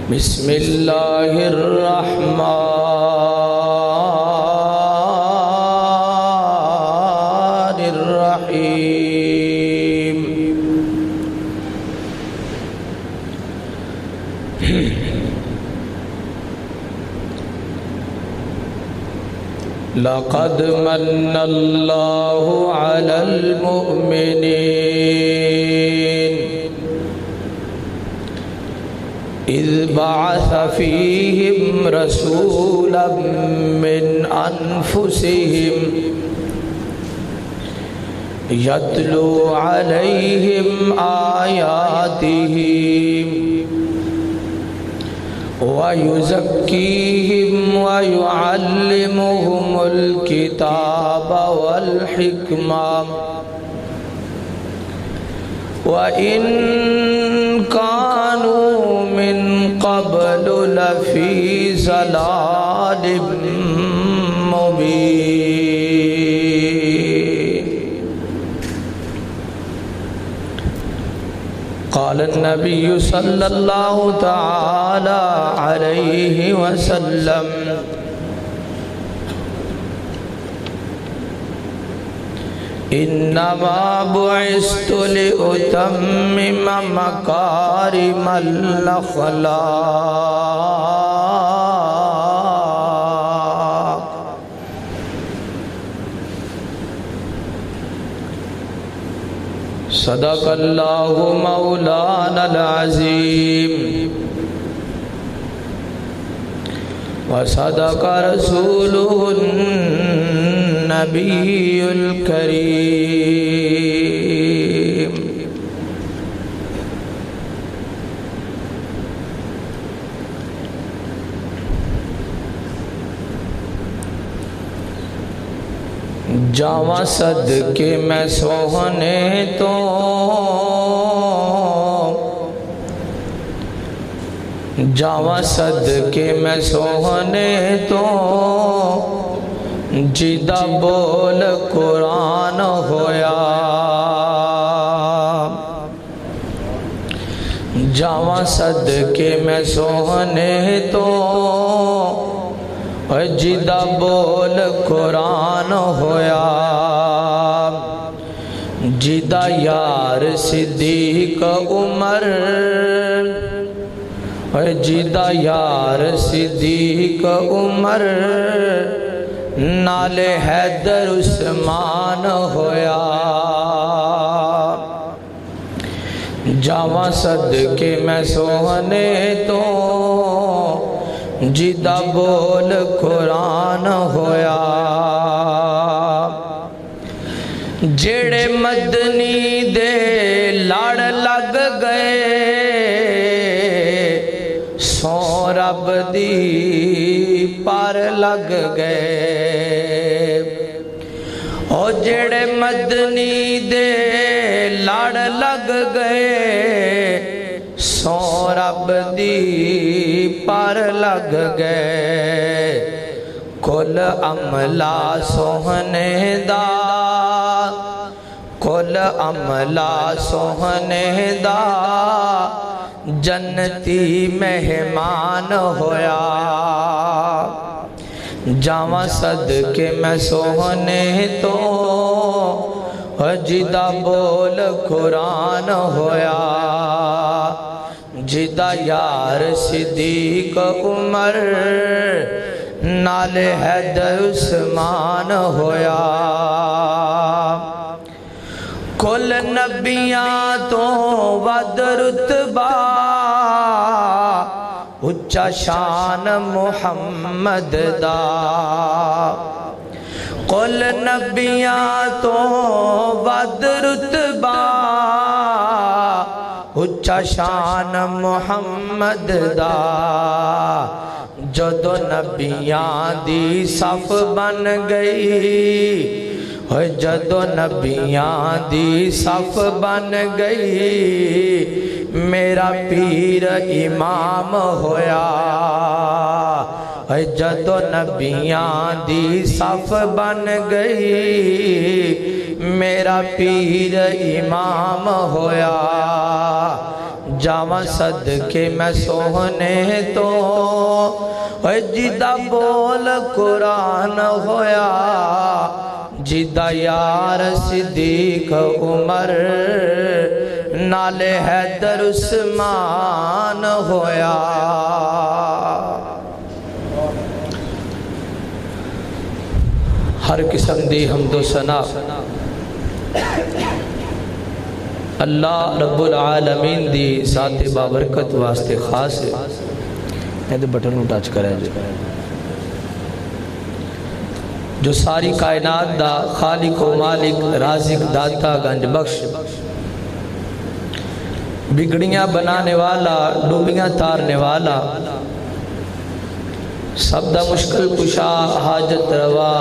بسم اللہ الرحمن الرحیم لقد من اللہ علی المؤمنین اذ بعث فیہم رسولا من انفسہم یتلو علیہم آیاتہ وَيُزَكِّيهِمْ وَيُعَلِّمُهُمُ الْكِتَابَ وَالْحِكْمَةَ وَإِنْ كَانُوا مِنْ قَبْلُ لَفِي ضَلَالٍ مُبِينٍ قال النبي صلى الله تعالى عليه وسلم إنما بعثت لأتمم مكارم الأخلاق صدق اللہ مولانا العظیم وصدق رسولہ النبی الکریم جاواں صدقے میں سوہنے تو جاواں صدقے میں سوہنے تو جدہ بول قرآن ہویا جاواں صدقے میں سوہنے تو جدہ بول قرآن ہویا جدہ یار صدیق عمر جدہ یار صدیق عمر نال حیدر عثمان ہویا جاواں صدقے میں سوہنے تو جدہ بول قرآن ہویا جڑے مدنی دے لڑ لگ گئے سو رب دی پر لگ گئے او جڑے مدنی دے لڑ لگ گئے سو رب دی پر لگ گئے کل عملہ سوہنے دا کل عملہ سوہنے دا جنتی مہمان ہویا جاواں صدقے میں سوہنے تو جدہ بول قرآن ہویا جدہ یار صدیق عمر نال حیدر عثمان ہویا کل نبیاں تو ود رتبہ اچا شان محمد دا کل نبیاں تو ود رتبہ اچا شان محمد دا جدو نبیاں دی صف بن گئی جدو نبیاں دی صف بن گئی میرا پیر امام ہویا جدو نبیاں دی صف بن گئی میرا پیر امام ہویا جاواں صدقے میں سوہنے تو جدہ بول قرآن ہویا جدہ یار صدیق عمر نال حیدر عثمان ہویا ہر قسم دی حمد و ثنا اللہ رب العالمین دی ذات بابرکت واسطے خاص ہے یہ بٹن ٹچ کریں جو ساری کائنات دا خالق و مالک رازق داتا گنج بخش بگڑیاں بنانے والا ڈوبیاں تارنے والا سب دا مشکل کشا حاجت روا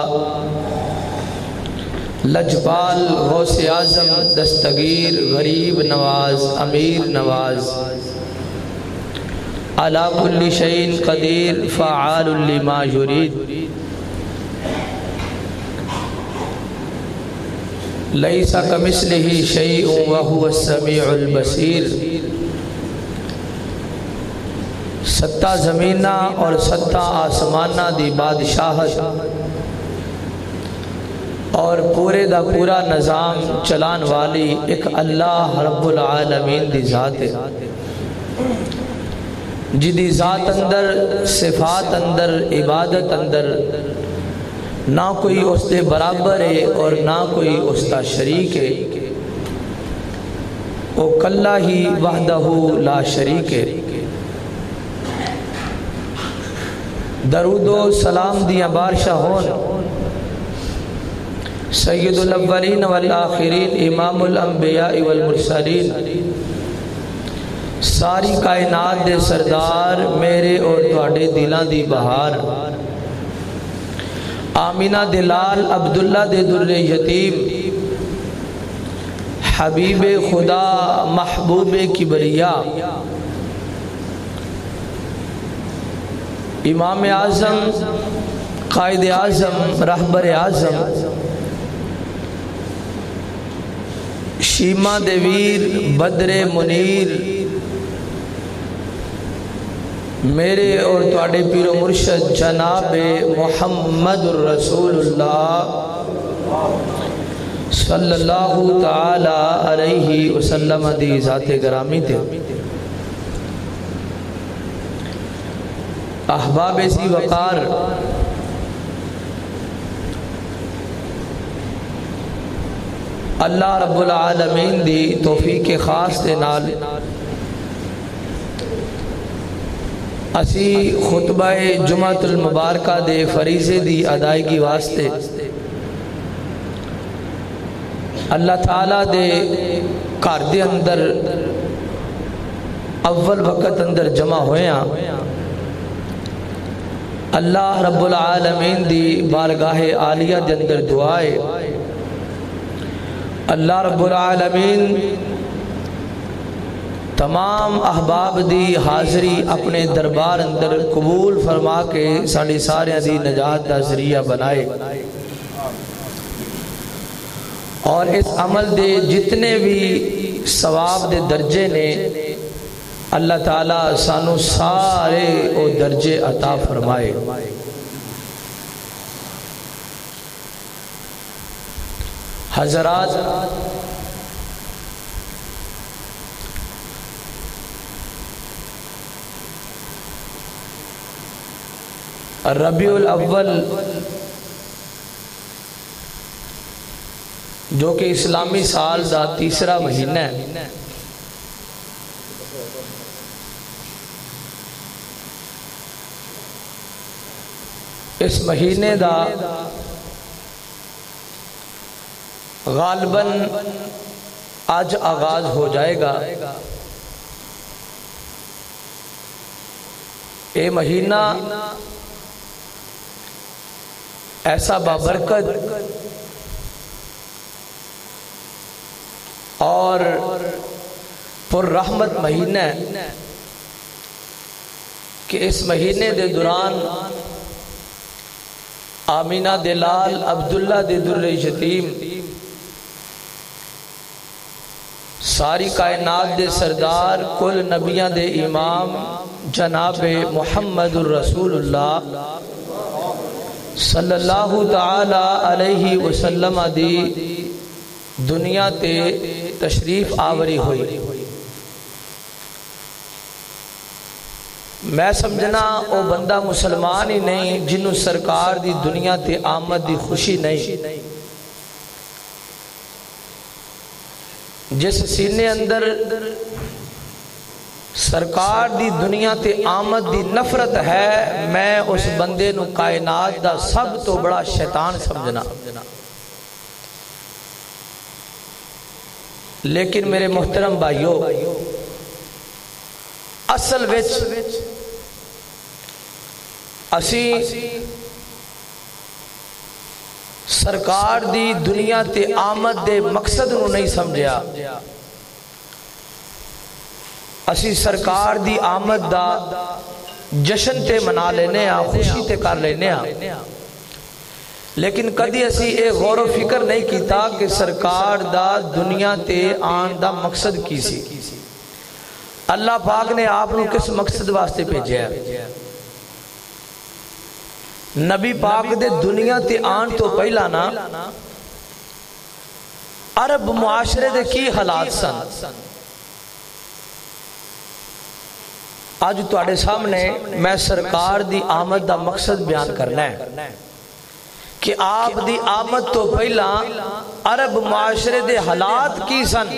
لجپال غوث اعظم دستگیر غریب نواز امیر نواز علی کل شیء قدیر فعال لما یرید لیس کمثلہ شیء وہو السمیع البصیر ستہ زمینہ اور ستہ آسمانہ دی بادشاہت اور پورے دا پورا نظام چلان والی ایک اللہ رب العالمین دی ذات ہے جدی ذات اندر صفات اندر عبادت اندر نہ کوئی اس دے برابر ہے اور نہ کوئی اس دا شریک ہے وہ کلہ ہی وحدہ لا شریک ہے درود و سلام دیاں بارشاہ ہون سید الاولین والآخرین امام الانبیاء والمرسلین ساری کائنات دے سردار میرے اور تواڈے دلان دی بہار آمینہ دلال عبداللہ دے در یتیم حبیب خدا محبوب کبریا امام اعظم قائد اعظم رہبر اعظم شیما دیویر بدر منیر میرے اور تواڈے پیر و مرشد جناب محمد الرسول اللہ صلی اللہ تعالی علیہ وسلم دی ذات گرامی تھے احباب سی وقار اللہ رب العالمین دی توفیق خاص دے نال اسی خطبہ جمعۃ المبارکہ دے فریضے دی ادائیگی واسطے اللہ تعالیٰ دے گھر دے اندر اول وقت اندر جمع ہویاں اللہ رب العالمین دی بارگاہ عالیہ دے اندر دعائے اللہ رب العالمین تمام احباب دی حاضری اپنے دربار اندر قبول فرما کے ساڑھے سارے دی نجات دا ذریعہ بنائے اور اس عمل دے جتنے بھی ثواب دے درجے نے اللہ تعالیٰ سانو سارے او درجے عطا فرمائے حضرات ربیع الاول جو کہ اسلامی سال دا تیسرا مہینہ ہے اس مہینے دا غالباً آج آغاز ہو جائے گا یہ مہینہ ایسا بابرکت اور پر رحمت مہینہ ہے کہ اس مہینے دے دوران آمینہ دلال عبداللہ دے در یتیم ساری کائنات دے سردار کل نبیاں دے امام جناب محمد الرسول اللہ صلی اللہ تعالی علیہ وسلم دی دنیا تے تشریف آوری ہوئی. میں سمجھنا او بندہ مسلمان ہی نہیں جنہوں سرکار دی دنیا تے آمد دی خوشی نہیں. جس سینے اندر سرکار دی دنیا تے آمد دی نفرت ہے، میں اس بندے نو کائنات دا سب تو بڑا شیطان سمجھنا. لیکن میرے محترم بھائیو، اصل وچ اسی سرکار دی دنیا تے آمد دے مقصد نو نہیں سمجھیا. اسی سرکار دی آمد دا جشن تے منا لینے ہاں، خوشی تے کر لینے ہاں، لیکن کدی اسی اے غور و فکر نہیں کیتا کہ سرکار دا دنیا تے آن دا مقصد کی سی. اللہ پاک نے آپ نے کس مقصد واسطے بھیجا ہے؟ نبی پاک دے دنیا تے آن تو پہلا نا عرب معاشرے دے کی حالات سن. آج تواڈے سامنے میں سرکار دی آمد دا مقصد بیان کرنا ہے کہ آپ دی آمد تو پہلا عرب معاشرے دے حالات کی سن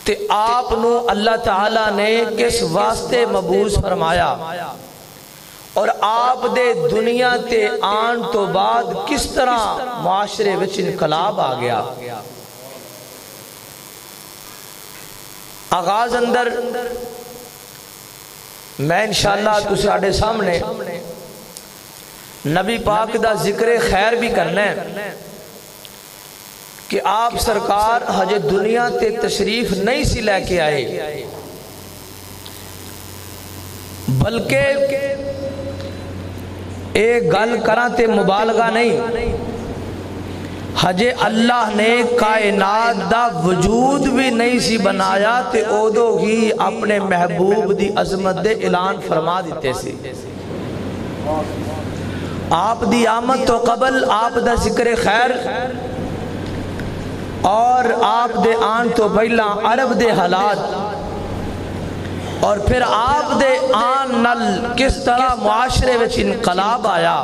تے آپ نو اللہ تعالیٰ نے کس واسطے مبعوث فرمایا، اور آپ دے دنیا تے آن تو بعد کس طرح معاشرے وچ انقلاب آ گیا. آغاز اندر میں انشاءاللہ تساڈے سامنے نبی پاک دا ذکر خیر بھی کرنا ہے کہ آپ سرکار ہجے دنیا تے تشریف نہیں سی لے کے آئے، بلکہ ایک گل کراں تے مبالغہ نہیں، ہجے اللہ نے کائنات دا وجود بھی نہیں سی بنایا تے اودو ہی اپنے محبوب دی عظمت دے اعلان فرما دیتے سی. آپ دی آمد تو قبل آپ دا ذکر خیر اور آپ دے آن تو پہلا عرب دے حالات، اور پھر آپ دے آن نل کس طرح معاشرے وچ انقلاب آیا.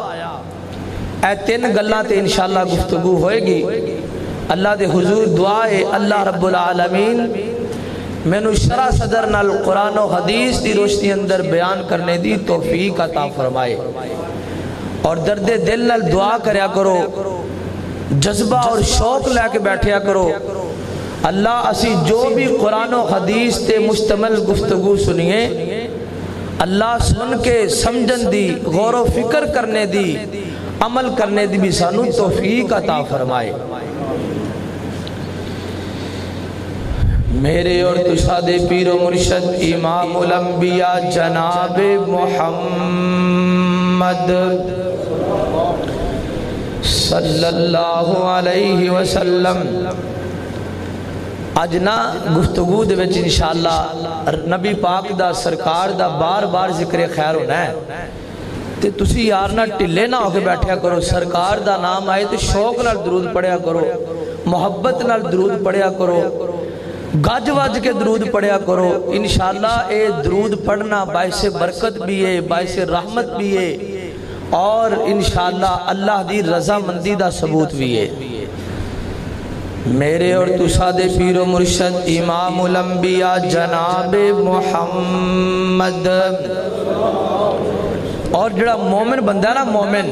اے تین گلاں تے انشاءاللہ گفتگو ہوئے گی. اللہ دے حضور دعا ہے اللہ رب العالمین مینوں شرح صدر نال قرآن و حدیث دی روشنی اندر بیان کرنے دی توفیق عطا فرمائے. اور درد دل نال دعا کریا کرو، جذبہ اور شوق لے کے بیٹھیا کرو. اللہ اسی جو بھی قرآن و حدیث تے مشتمل گفتگو سنیے، اللہ سن کے سمجھن دی، غور و فکر کرنے دی، عمل کرنے دی بھی سانو توفیق عطا فرمائے. میرے اور تسادے پیر و مرشد امام الانبیاء جناب محمد صلی اللہ علیہ وسلم اج نا گفتگو دے وچ انشاءاللہ نبی پاک دا سرکار دا بار بار ذکر خیر ہونا ہے تے تسی یار نہ ٹلے نہ ہو کے بیٹھیا کرو. سرکار دا نام آئے تے شوق نال درود پڑھیا کرو، محبت نال درود پڑھیا کرو، گج وج کے درود پڑھیا کرو. انشاءاللہ اے درود پڑھنا باعث برکت بھی ہے، باعث رحمت بھی ہے، اور انشاءاللہ اللہ دی رضا مندی دا ثبوت بھی ہے. میرے اور تسادے پیر و مرشد امام الانبیاء جناب محمد، اور جڑا مومن بندہ نا، مومن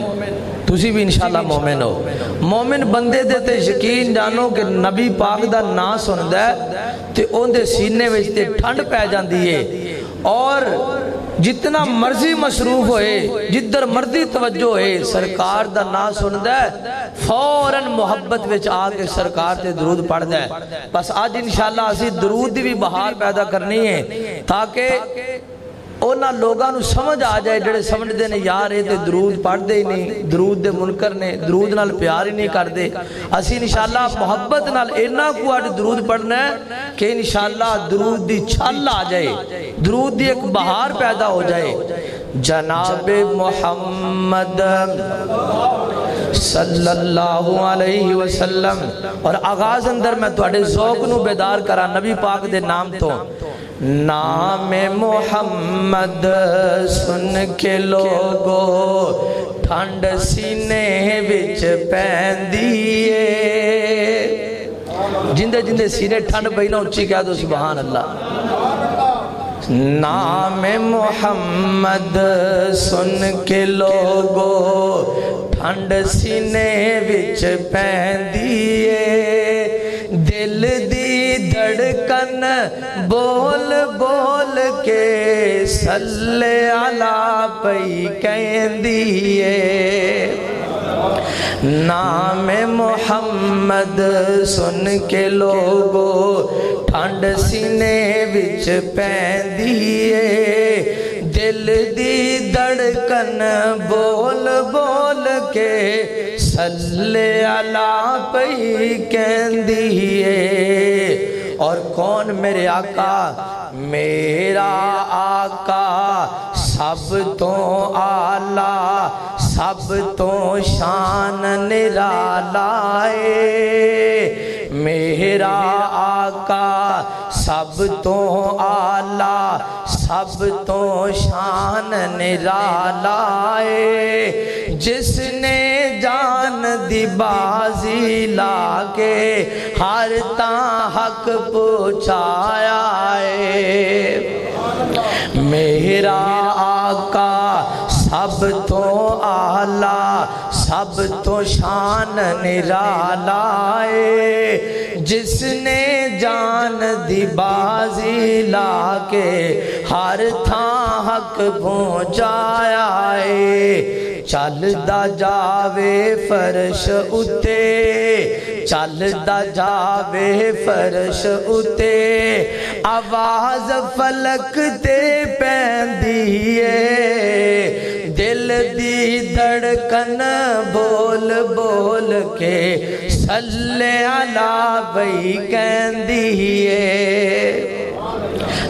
تسی بھی انشاءاللہ مومن ہو. مومن بندے دے تے یقین جانو کہ نبی پاک دا نام سندا ہے تے اون دے سینے وچ تے ٹھنڈ پے جاندی ہے، اور جتنا مرضی مصروف ہوئے، جدھر مرضی توجہ ہوئے، سرکار دا نام سندا ہے فوراً محبت وچ آ کے سرکار تے درود پڑھدا ہے. بس آج انشاءاللہ اسی درود دی بھی بہار پیدا کرنی ہے تاکہ اونا لوگاں نو سمجھ آ جائے جڑے سمجھ دے نے یار اے تے درود پڑھ دے ہی نہیں، درود دے منکر نے، درود نال پیار ہی نہیں کر دے. اسی انشاءاللہ محبت نال اینا کو آج درود پڑھنا ہے کہ انشاءاللہ درود دی چھل آ جائے، درود دی ایک بہار پیدا ہو جائے. جناب محمد صلی اللہ علیہ وسلم. اور آغاز اندر میں تواڈے ذوق نو بیدار کرا نبی پاک دے نام تو. نام محمد سن کے لوگو ٹھنڈ سینے وچ پیندی ہے. جندے جندے سینے ٹھنڈ پئی نہ اچھی کہہ دو سبحان اللہ. نام محمد سن کے لوگو ٹھنڈ سینے وچ پیندی ہے. دل دی دھڑکن بول بول کے صلی علی پئی کہندی ہے. نام محمد سن کے لوگو ٹھنڈ سینے وچ پیندی ہے. دل دی دھڑکن بول بول کے صلی علی پئی کہندی ہے. اور کون میرے آقا؟ میرا آقا سب تو آلہ سب تو شان نرالا ہے. میرا آقا سب تو آلہ سب تو شان نرالا ہے. جس نے جان دی بازی لا کے ہر تاں حق پہنچایا ہے. میرا آقا سب تو آلہ سب تو شان نرالا ہے. جس نے جان دی بازی لا کے ہر تھاں حق پہنچایا ہے. چلدا جاوے فرش اتے چلدا جاوے فرش اتے آواز فلک تے پیندی ہے. دل دی دھڑکن بول بول کے صلی علی پئی کہندی ہے.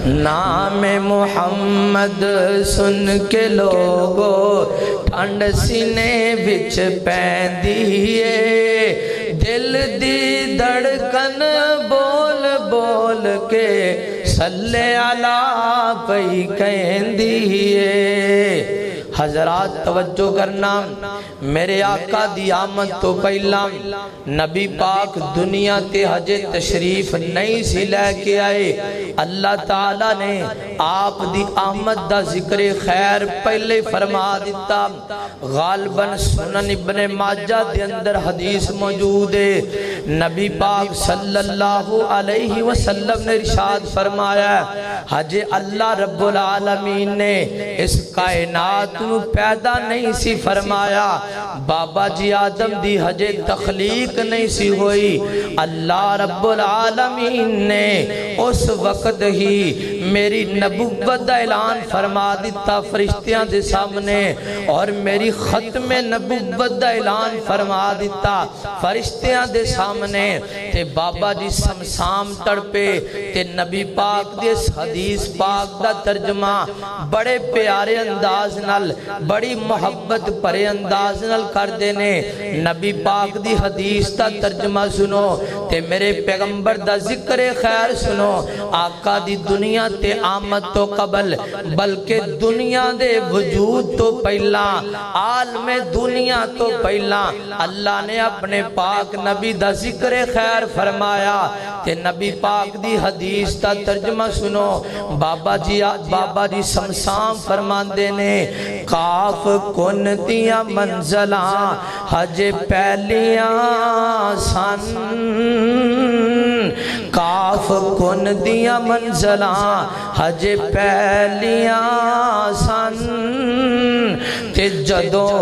نام محمد سن کے لوگو ٹھنڈ سینے وچ پیندی ہے. دل دی دھڑکن بول بول کے صلی علی پئی کہندی ہے. حضرات توجہ کرنا، میرے آقا دی آمد تو پہلا نبی پاک دنیا تے ہجے تشریف نہیں سی لے کے آئے. اللہ تعالیٰ نے آپ دی آمد دا ذکر خیر پہلے فرما دیتا. غالباً سنن ابن ماجہ دے اندر حدیث موجود ہے. نبی پاک صلی اللہ علیہ وسلم نے ارشاد فرمایا حج اللہ رب العالمین نے اس کائنات نو پیدا نہیں سی فرمایا. بابا جی آدم دی حجے تخلیق نہیں سی ہوئی. اللہ رب العالمین نے اس وقت ہی میری نبوت دا اعلان فرما دیتا فرشتیاں دے سامنے اور میری ختم نبوت دا اعلان فرما دیتا فرشتیاں دے سامنے. تے بابا جی سمسام تڑپے تے نبی پاک دے حدیث پاک دا ترجمہ بڑے پیارے انداز نال بڑی محبت پرے انداز نال کر دینے. نبی پاک دی حدیث دا ترجمہ سنو تے میرے پیغمبر دا ذکر خیر سنو. آقا دی دنیا تے آمد تو قبل بلکہ دنیا دے وجود تو پہلا عالم دنیا تو پہلا اللہ نے اپنے پاک نبی دا ذکر خیر فرمایا. تے نبی پاک دی حدیث دا ترجمہ سنو. بابا جی سمسام فرماندے نے کاف کن دیا منزلاں حج پہلیاں سن. کاف کن دیا منزلاں حج پہلیاں سن. تے جدوں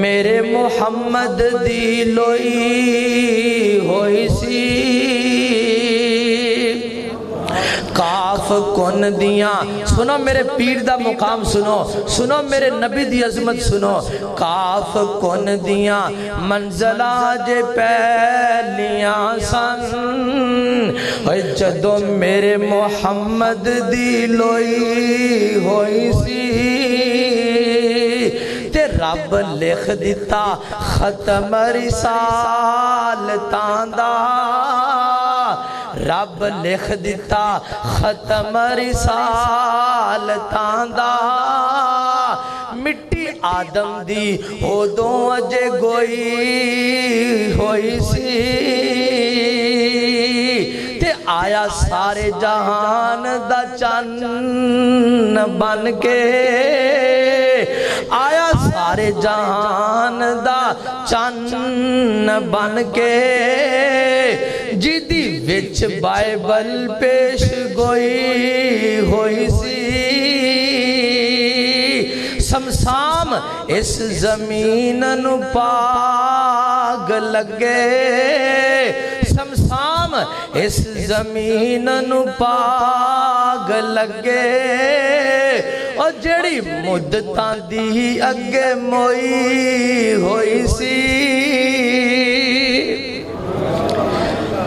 میرے محمد دی لوئی ہوئی سی. کاف کاف کن دیاں سنو میرے پیر دا مقام سنو سنو میرے نبی دی عظمت سنو کاف کن دیاں منزلہ جے پہلیاں سن جدو میرے محمد دی لوئی ہوئی سی تے رب لکھ دیتا ختم رسالتاں دا رب لکھ دیتا ختم رسالتاں دا مٹی آدم دی ادوں اجے گوئی ہوئی سی تے آیا سارے جہان دا چن بن کے آیا سارے جہان دا چن بن کے جدی وچ بائبل پیش گوئی ہوئی سی سمسام اس زمین نو پاگ لگے سمسام اس زمین نو پاگ لگے اور جڑی مدتاں دی اگے موئی ہوئی سی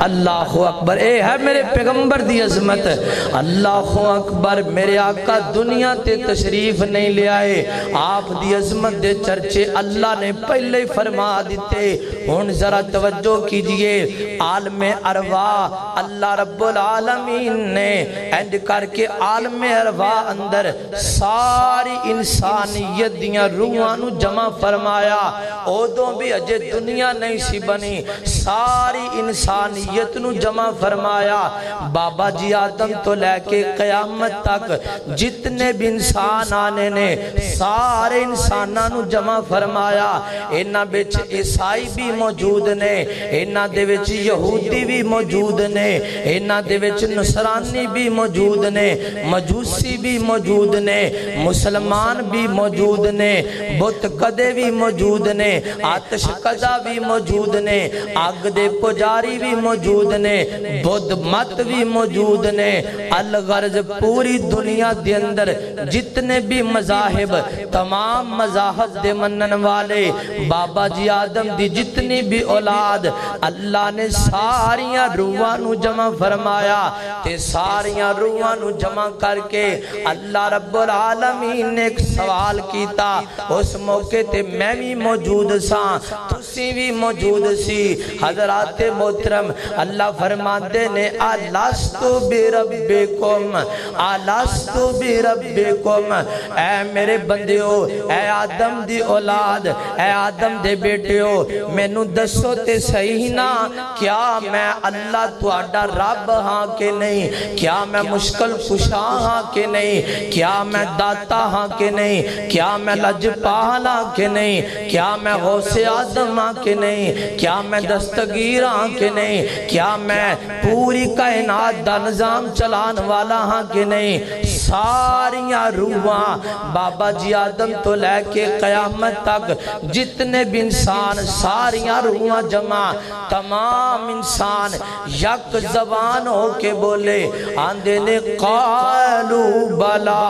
اللہ اکبر اے ہے میرے پیغمبر دی عظمت اللہ اکبر میرے آقا دنیا تے تشریف نہیں لے آئے آپ دی عظمت دے چرچے اللہ نے پہلے فرما دیتے ہن ذرا توجہ کیجئے عالم ارواح اللہ رب العالمین نے اینڈ کر کے عالم ارواح اندر ساری انسانیت دیاں روحانو جمع فرمایا اودوں بھی اجے دنیا نہیں سی بنی ساری انسانیت نو جمع فرمایا بابا جی آدم تو لے کے قیامت تک جتنے بھی انسان آنے نے سارے انساناں نو جمع فرمایا اینا بیچ عیسائی بھی موجود نے اینا دے بیچ یہودی بھی موجود نے اینا دے بیچ نصرانی بھی موجود نے مجوسی بھی موجود نے مسلمان بھی موجود نے بت قدے بھی موجود نے آتش قدہ بھی موجود نے آگ دے پجاری بھی موجود نے بدھ مت بھی موجود نے الغرض پوری دنیا دے اندر جتنے بھی مذاہب تمام مذاہب دے منن والے بابا جی آدم دی جتنی بھی اولاد اللہ نے ساریاں روحانو جمع فرمایا تے ساریاں روحانو جمع کر کے اللہ رب العالمین نے ایک سوال کیتا اس موقع تے میں بھی موجود سا تسی بھی موجود سی حضرات محترم اللہ فرماتے نے الستو بربکم الستو بربکم اے میرے بندیو اے آدم دی اولاد اے آدم دے بیٹیو مینوں دسو تے صحیح نا کیا میں اللہ تواڈا رب ہاں کہ نہیں کیا میں مشکل کشا ہاں کہ نہیں کیا میں داتا ہاں کہ نہیں کیا میں لجپال ہاں کہ نہیں کیا میں غوث آدم ہاں کہ نہیں کیا میں دستگیر ہاں کہ نہیں کیا میں پوری کائنات دا نظام چلان والا ہاں کہ نہیں ساریاں روحاں بابا جی آدم تو لے کے قیامت تک جتنے بھی انسان ساریاں روحاں جمع تمام انسان یک زبان ہو کے بولے آندے نے قالو بلا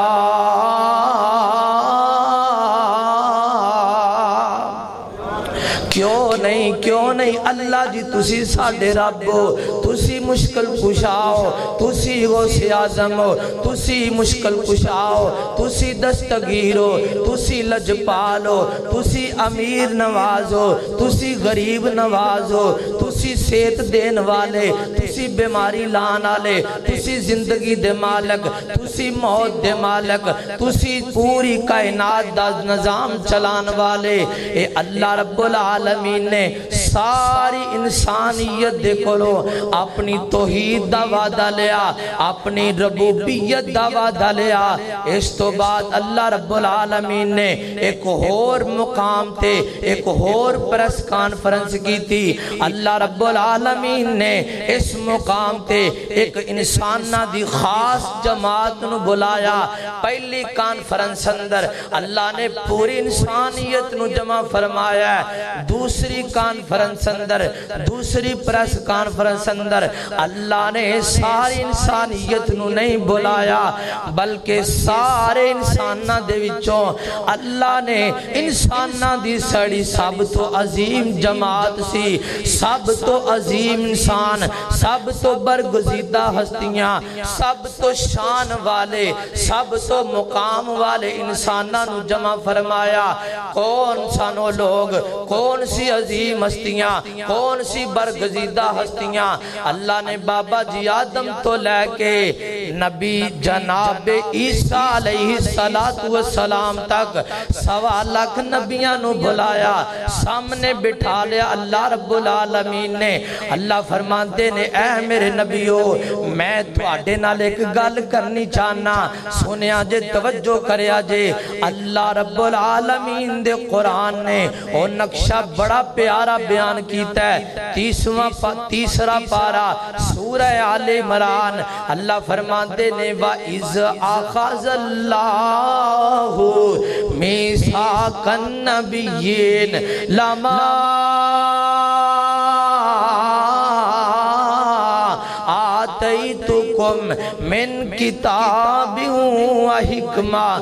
کیوں نہیں اللہ جی تسی ساڑے رب ہو تسی مشکل کشاؤ تسی غوث اعظم ہو تسی مشکل کشاؤ تسی دستگیر ہو تسی لجپال ہو تسی امیر نواز ہو تسی غریب نواز ہو تسی صحت دین والے تسی بیماری لان والے تسی زندگی دے مالک تسی موت دے مالک تسی پوری کائنات دا نظام چلان والے اے اللہ رب العالمین نے ساری انسانیت دے کولو اپنی توحید دا وعدہ لیا اپنی ربوبیت دا وعدہ لیا اس تو بعد اللہ رب العالمین نے ایک اور مقام تے ایک اور پریس کانفرنس کی تھی اللہ رب رب العالمین نے اس مقام تے ایک انسانہ دی خاص جماعت نو بلایا. پہلی کانفرنس اندر اللہ نے پوری انسانیت نو جمع فرمایا ہے. دوسری کانفرنس اندر, دوسری پریس کانفرنس اندر اللہ نے ساری انسانیت نو نہیں بلایا بلکہ سارے انسانہ دے وچوں اللہ نے انسانہ دی سڑی سب تو عظیم جماعت سی, سب تو عظیم انسان, سب تو برگزیدہ ہستیاں, سب تو شان والے, سب تو مقام والے انسانہ نو جمع فرمایا. کون سانو لوگ, کون سی عظیم ہستیاں, کون سی برگزیدہ ہستیاں؟ اللہ نے بابا جی آدم تو لے کے نبی جناب عیسیٰ علیہ السلام تک 1.25 لاکھ نبیاں نو بلایا, سامنے بٹھا لیا اللہ رب العالمین نے. اللہ فرماتے نے اے میرے نبیو میں تواڈے نال ایک گل کرنی چاہنا, سنیا جے توجہ کریا جے. اللہ رب العالمین دے قرآن نے وہ نقشہ بڑا پیارا بیان کیتا ہے. تیسرا پارا سورہ آل عمران اللہ فرماتے نے وَإِذْ أَخَذَ اللَّهُ مِيثَاقَ النَّبِيِّينَ لَمَا آتَيْتُكُم مِّن كِتَابٍ وَحِكْمَةٍ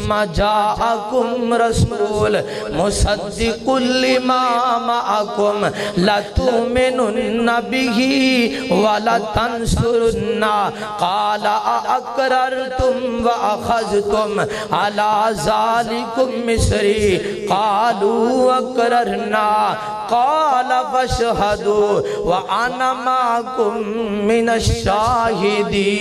ثم جاءكم رسول مصدق لما معكم لتؤمنن به ولتنصرن قال أأقررتم وأخذتم على ذلكم مصري قالوا أقررنا قال فاشهدوا وأنا معكم من الشاهدين.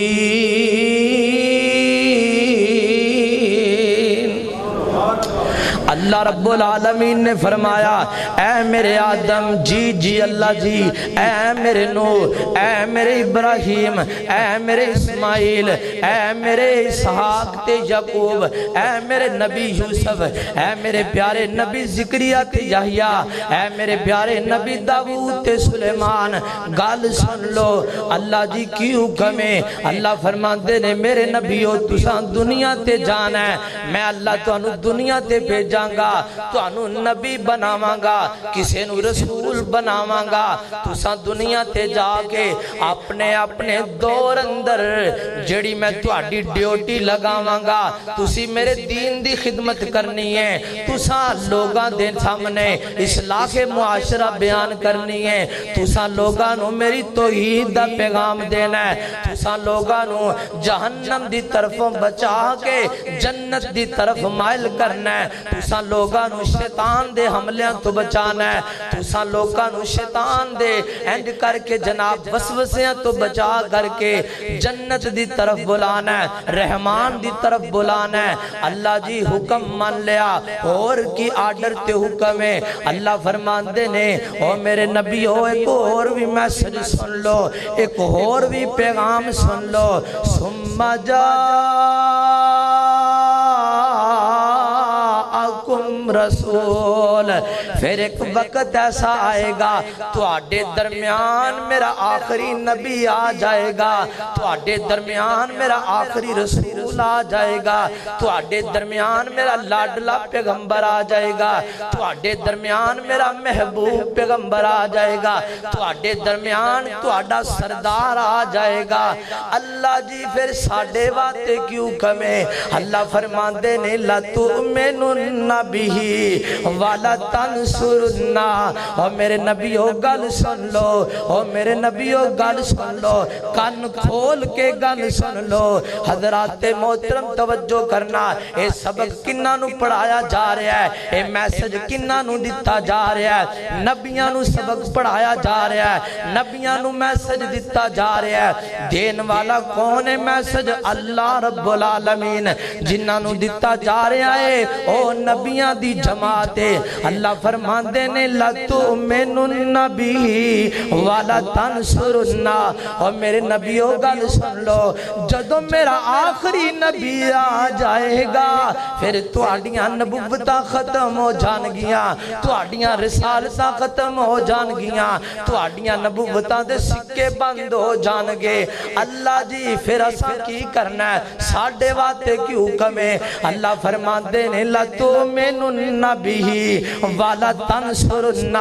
اللہ رب العالمین نے فرمایا اے میرے آدم, جی جی اللہ جی, اے میرے نوح, اے میرے ابراہیم, اے میرے اسماعیل, اے میرے اسحاق تے یعقوب, اے میرے نبی یوسف, اے میرے پیارے نبی زکریا تے یحییٰ, اے میرے پیارے نبی داؤد تے سلیمان, گل سن لو. اللہ جی کی حکم ہے؟ اللہ فرماتے نے میرے نبیو تساں دنیا تے جانا ہے, میں اللہ تو دنیا تے بھیجاں گا, تو انو نبی بناواں گا, کسے نو رسول بناواں گا. تساں دنیا تے جا کے اپنے اپنے دور اندر جڑی میں تواڈی ڈیوٹی لگاواں گا, تسی میرے دین دی خدمت کرنی ہے, تساں لوگاں دے سامنے اصلاح معاشرہ بیان کرنی ہے, تساں لوگاں نو میری توحید دا پیغام دینا ہے, تساں لوگاں نو جہنم دی طرفوں بچا کے جنت دی طرف مائل کرنا ہے, تساں لوگاں نو شیطان دے حملیاں تو بچانا ہے, تساں لوگاں نو شیطان دے اینڈ کر کے جناب وسوسیاں تو بچا کر کے جنت دی طرف بلانا ہے, رحمان دی طرف بلانا ہے. اللہ جی حکم مان لیا, اور کی آرڈر تے حکم ہے. اللہ فرماندے نے او میرے نبی ہو ایک اور بھی میسج سن لو, ایک اور بھی پیغام سن لو. ثم رسول, پھر ایک وقت ایسا آئے گا تو آڈے درمیان میرا آخری نبی آ جائے گا, تو آڈے درمیان میرا آخری رسول آ جائے گا, تو آڈے درمیان میرا لاڈلا پیغمبر آ جائے گا, تو آڈے درمیان میرا محبوب پیغمبر آ جائے گا, تو آڈے درمیان تو آڈا سردار آ جائے گا. اللہ جی پھر ساڑھے باتے کیوں کمیں؟ اللہ فرماندے نے لَتُؤْمِنُنَّ بِهِ والا تنصرنا. او میرے نبیو گل سن لو, او میرے نبیو گل سن لو, کان کھول کے گل سن لو. حضرات محترم توجہ کرنا, اے سبق کنہ نو پڑھایا جا رہا ہے, اے میسج کنہ نو دیتا جا رہا ہے, نبیاں نو سبق پڑھایا جا رہا ہے, نبیاں نو میسج دیتا جا رہا ہے. دین والا کون ہے میسج؟ اللہ رب العالمین. جنہ نو دیتا جا رہا ہے او نبیاں دی جماعت ہے. اللہ فرمایا فرماندے نے لَتُؤْمِنُنَّ بِهِ وَلَتَنْصُرُنَّ، اور میرے نبیوں گل سن لو، جدو میرا آخری نبی آ جائے گا پھر تہاڈیاں نبوتاں ختم ہو جان گیاں، تہاڈیاں رسالتاں ختم ہو جان گیاں، تہاڈیاں نبوتاں دے سکے بند ہو جان گے۔ اللہ جی پھر اساں کی کرنا ہے، ساڈے واسطے کی حکم ہے؟ اللہ فرماندے نے لَتُؤْمِنُنَّ بِهِ وَلَتَنْصُرُنَّ،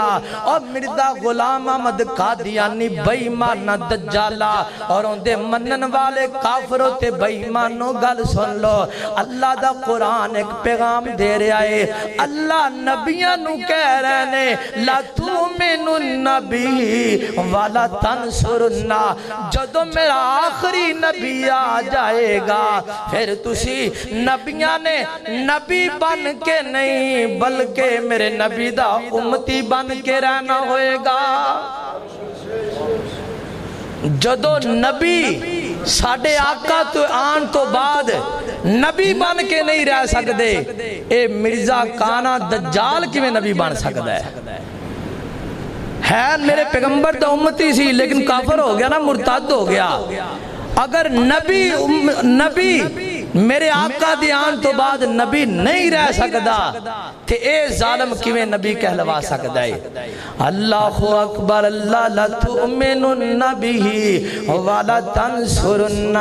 اور مرزا غلام احمد قادیانی بے ایمان دجالا اور ان دے منن والے کافروں تے بے ایمانوں گل سن لو، اللہ دا قرآن ایک پیغام دے رہا ہے، اللہ نبیاں نو کہہ رہے نے لَتُؤْمِنُنَّ بِهِ وَلَتَنْصُرُنَّ، جدو میرا آخری نبی آ جائے گا پھر تسی نبیاں نے نبی بن کے نہیں بلکہ میرے نبی دا امتی بن کے رہنا ہوئے گا۔ جدو نبی ساڑھے آقا تو آن تو بعد نبی بن کے نہیں رہ سکتے، اے مرزا کانا دجال کی میں نبی بن سکتا ہے؟ میرے پیغمبر دا امتی سی لیکن کافر ہو گیا نا، مرتد ہو گیا۔ اگر نبی میرے آقا دی آن تو بعد نبی نہیں رہ سکتا تے اے ظالم کیویں نبی کہلوا سکتا ہے؟ اللہ اکبر، اللہ لَتُؤْمِنُنَّ بِهِ وَلَتَنْصُرُنَّ،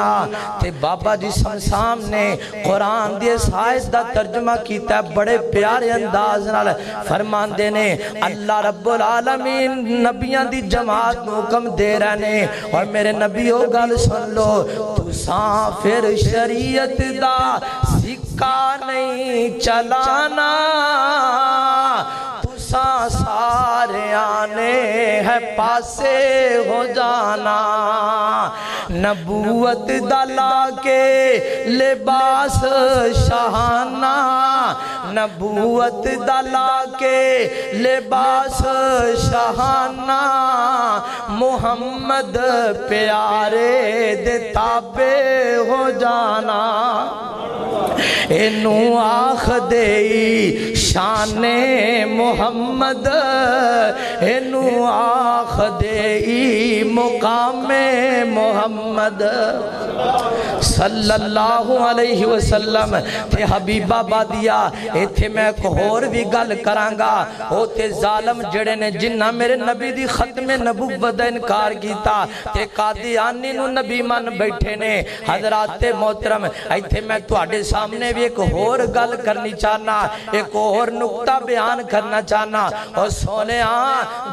تے بابا جی سمسام نے قرآن دی اس آیت دا ترجمہ کیتا ہے بڑے پیارے انداز نال، فرماندے نے اللہ رب العالمین نبیان دی جماعت نو حکم دے رہنے، اور میرے نبیوں گل سن لو، تساں پھر شریعت دا سکہ نہیں چلانا، تساں سارے آنے ہے پاسے ہو جانا، نبوت دلا کے لباس شاہانہ، نبوت دلا کے لباس شاہانہ، محمد پیارے دے تابع ہو جانا، انو آخ دئی شان محمد، انو آخ دئی مقام محمد صلی اللہ علیہ وسلم۔ تے حبیبہ بادیا ایتھے میں ایک اور بھی گل کرانگا، ہوتے ظالم جڑے نے جنہ میرے نبی دی ختم نبوت دا انکار کیتا تے قادیانی نو نبی من بیٹھے نے۔ حضرات محترم ایتھے میں تواڈے سامنے بھی ایک اور گل کرنی چاہنا، ایک اور نقطہ بیان کرنا چاہنا، اور سونے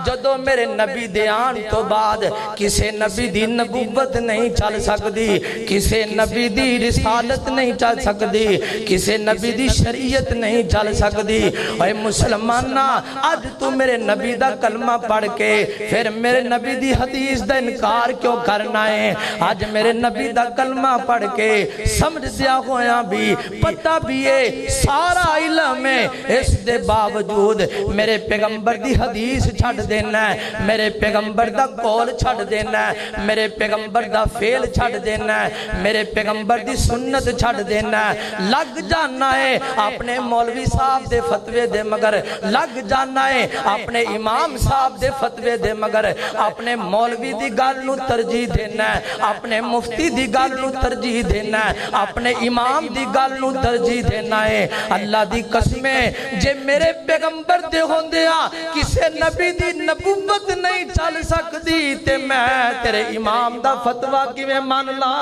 جدو میرے نبی دیان تو بعد کسے نبی دی نبوت نہیں چل سکتی، کسے نبی دی رسالت نہیں چل سکتی، کسے نبی دی شریعت نہیں چل سکتی۔ اے مسلمانہ آج تو میرے نبی دا کلمہ پڑھ کے پھر میرے نبی دی حدیث دا انکار کیوں کرنا ہے؟ آج میرے نبی دا کلمہ پڑھ کے سمجھ دیا ہویا بھی پتہ بھی ہے سارا علم ہے، اس دے باوجود میرے پیغمبر دی حدیث چھڑ دینا ہے، میرے پیغمبر دا قول چھڑ دینا ہے، میرے پیغمبر دا فعل چھڑ دینا ہے، میرے پیغمبر دی سنت چھڑ دینا ہے، لگ جانا ہے اپنے مولوی صاحب دے فتوے دے مگر، لگ جانا ہے اپنے امام صاحب دے فتوے دے مگر، اپنے مولوی دی گل نو ترجیح دینا ہے، اپنے مفتی دی گل نو ترجیح دینا ہے، اپنے امام دی گل نو ترجیح دینا ہے۔ اللہ دی قسمیں جے میرے پیغمبر دے ہوندیا کسے نبی دی نبوت نہیں چل سکتی تے میں تیرے امام دا فتوہ کی میں مان لا،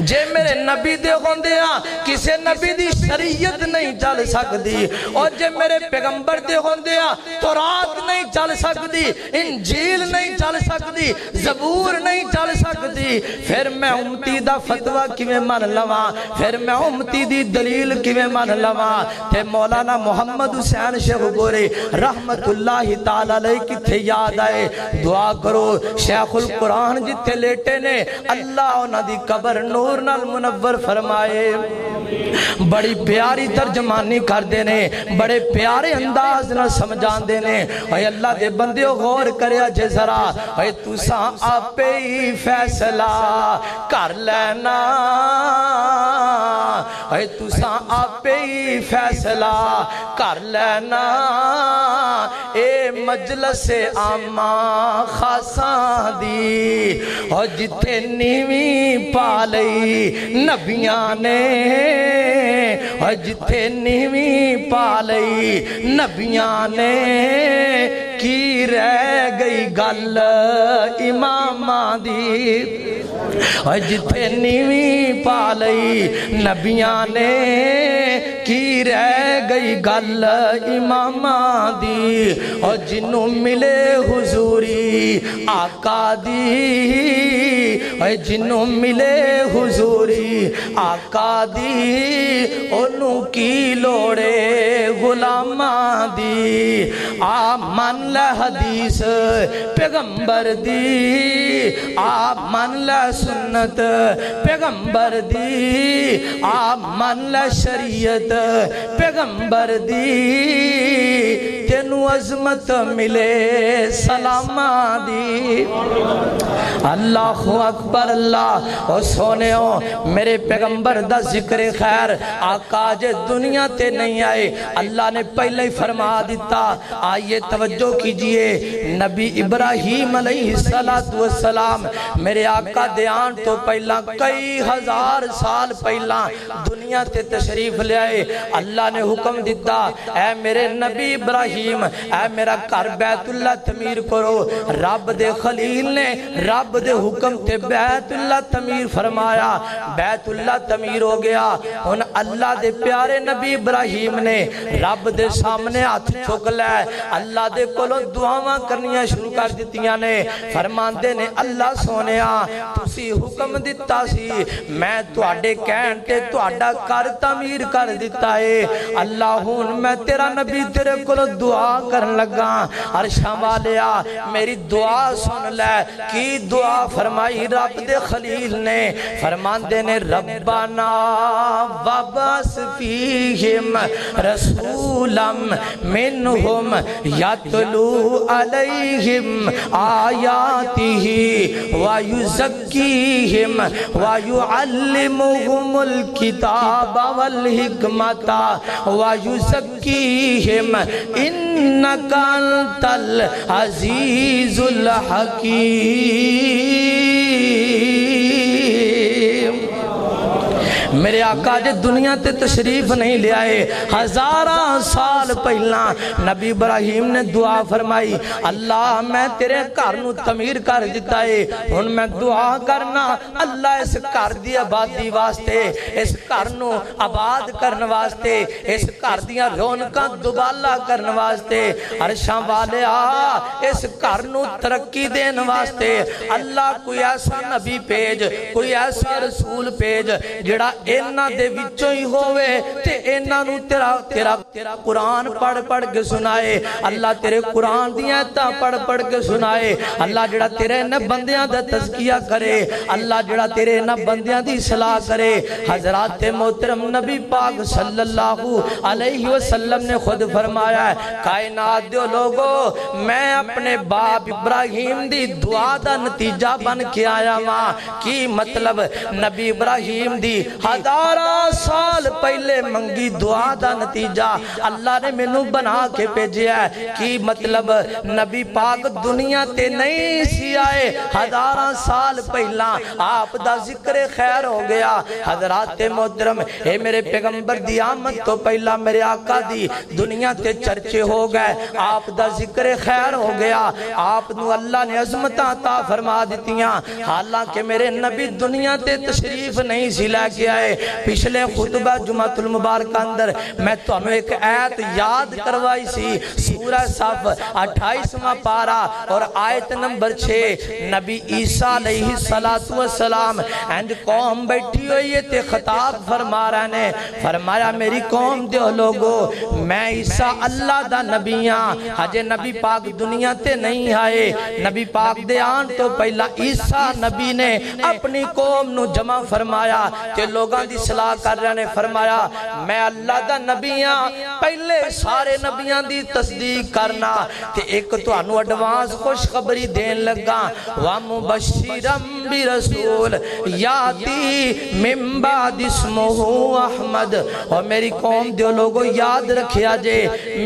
جے میرے نبی دے ہوندیا کسے نبی دی شریعت نہیں چل سکتی، اور جے میرے پیغمبر دے ہوندیا تورات نہیں چل سکتی، انجیل نہیں چل سکتی، زبور نہیں چل سکتی، پھر میں امتی دا فتوہ کی میں مان لواں، پھر میں امتی دی دلیل کی میں مان لواں۔ تے مولانا محمد حسین شیخ گوری رحمت اللہ تعالی علیہ کی تھے یاد آئے، دعا کرو شیخ القرآن جتے لیٹے نے اللہ انہ دی قبر نور نال منور فرمائے۔ بڑی پیاری ترجمانی کر دینے، بڑے پیارے انداز نہ سمجھان دینے۔ اے اللہ دے بندیو غور کریا جے ذرا، اے تساں آپے ہی فیصلہ کر لینا، اے تساں آپے ہی فیصلہ کر لینا اے مجلس عامہ خاصاں دی اور جتھے نیویں پا لئی نبیاں نے اور جتھے نیویں پا لئی نبیاں نے کی رہ گئی گل اماماں دی اور جتھے نیویں پا لئی نبیاں نے کی رہ گئی گل اماماں دی اور جنوں ملے حضوری آقا دی اور جنوں ملے حضوری آقا دی انہوں کی لوڑے غلاماں دی آمن لے حدیث پیغمبر دی آمن لے سنت پیغمبر دی آمن لے شریعت پیغمبر دی تینو عظمت ملے سلامہ دی اللہ اکبر اللہ اور سونے ہو میرے پیغمبر دا ذکر خیر آقا جے دنیا تے نہیں آئے اللہ نے پہلے ہی فرما دیتا آئیے توجہ کیجئے نبی ابراہیم علیہ السلام میرے آقا دیان تو پہلا کئی ہزار سال پہلا دنیا تے تشریف لے آئے اللہ نے حکم دیتا اے میرے نبی ابراہیم اے میرا گھر بیت اللہ تعمیر کرو رب دے خلیل نے رب دے حکم تے بیت اللہ تعمیر فرمایا بیت اللہ تعمیر ہو گیا ان اللہ دے پیارے نبی ابراہیم نے رب دے سامنے ہاتھ چک لے اللہ دے کولوں دعاواں کرنیاں شروع کر دیتیاں نے فرماندے نے اللہ سونیا تسی حکم دیتا سی میں تواڈے کہن تے تواڈا گھر تعمیر کر دیتا ہے اللہ ہون میں تیرا نبی تیرے کولوں دعا کرن لگا عرشاں والیا میری دعا سن لے کی دعا فرمائی رب دے خلیل نے فرماندے نے ربنا وابس فیہم رسولا منہم یتلو علیہم آیاتہ ویزکیہم ویعلمہم الکتاب والحکمت ویزکیہم انکا انت العزیز الحکیم میرے آقا جے دنیا تے تشریف نہیں لے آئے ہزاراں سال پہلا نبی ابراہیم نے دعا فرمائی اللہ میں تیرے گھر نو تعمیر کر دیتا ہے ہن میں دعا کرنا اللہ اس گھر دی آبادی واسطے اس گھر نو آباد کرن واسطے اس گھر دیاں رونقاں دوبالا کرن واسطے عرشاں والے اس گھر نو ترقی دین واسطے اللہ کوئی ایسا نبی پیج کوئی ایسا رسول پیج جڑا اینا دے وچوں ہی ہوئے تے اینا نو تیرا قرآن پڑھ کے سنائے اللہ تیرے قرآن دیاں تا پڑھ کے سنائے اللہ جڑا تیرے نہ بندیاں دا تذکیہ کرے اللہ جڑا تیرے نہ بندیاں دی صلاح کرے حضرات محترم نبی پاک صلی اللہ علیہ وسلم نے خود فرمایا ہے کائنات دیو لوگو میں اپنے باپ ابراہیم دی دعا دا نتیجہ بن کے آیا ماں کی مطلب نبی ابراہیم دی ہزاراں سال پہلے منگی دعا دا نتیجہ اللہ نے میں نو بنا کے پیجے ہے کی مطلب نبی پاک دنیا تے نہیں سی آئے ہزاراں سال پہلا آپ دا ذکر خیر ہو گیا حضرات محترم اے میرے پیغمبر دی آمد تو پہلا میرے آقا دی دنیا تے چرچے ہو گئے آپ دا ذکر خیر ہو گیا آپ نو اللہ نے عظمت عطا فرما دیتیاں حالانکہ میرے نبی دنیا تے تشریف نہیں سی لے کے آئے پچھلے خطبہ جمعہ المبارک اندر میں تو ہمیں ایک آیت یاد کروائی سی سورہ صف 28واں پارا اور آیت نمبر 6 نبی عیسیٰ علیہ السلام اینڈ قوم بیٹھی ہوئی ہے تے خطاب فرما رہے نے فرمایا میری قوم دیو لوگو میں عیسیٰ اللہ دا نبیاں ہجے نبی پاک دنیا تے نہیں آئے نبی پاک دے آن تو پہلا عیسیٰ نبی نے اپنی قوم نو جمع فرمایا تے لوگ لوگاں دی صلاح کر رہے نے فرمایا میں اللہ دا نبی ہاں پہلے سارے نبیاں دی تصدیق کرنا تے ایک تانوں ایڈوانس خوشخبری دین لگا وَمُبَشِّرًا بِرَسُولٍ یاتی من بعد اسمہ احمد اور میری قوم دیو لوگو یاد رکھیا جے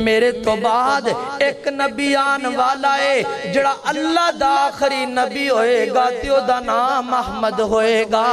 میرے تو بعد ایک نبی آن والا ہے جڑا اللہ دا آخری نبی ہوئے گا تیو دا نام احمد ہوئے گا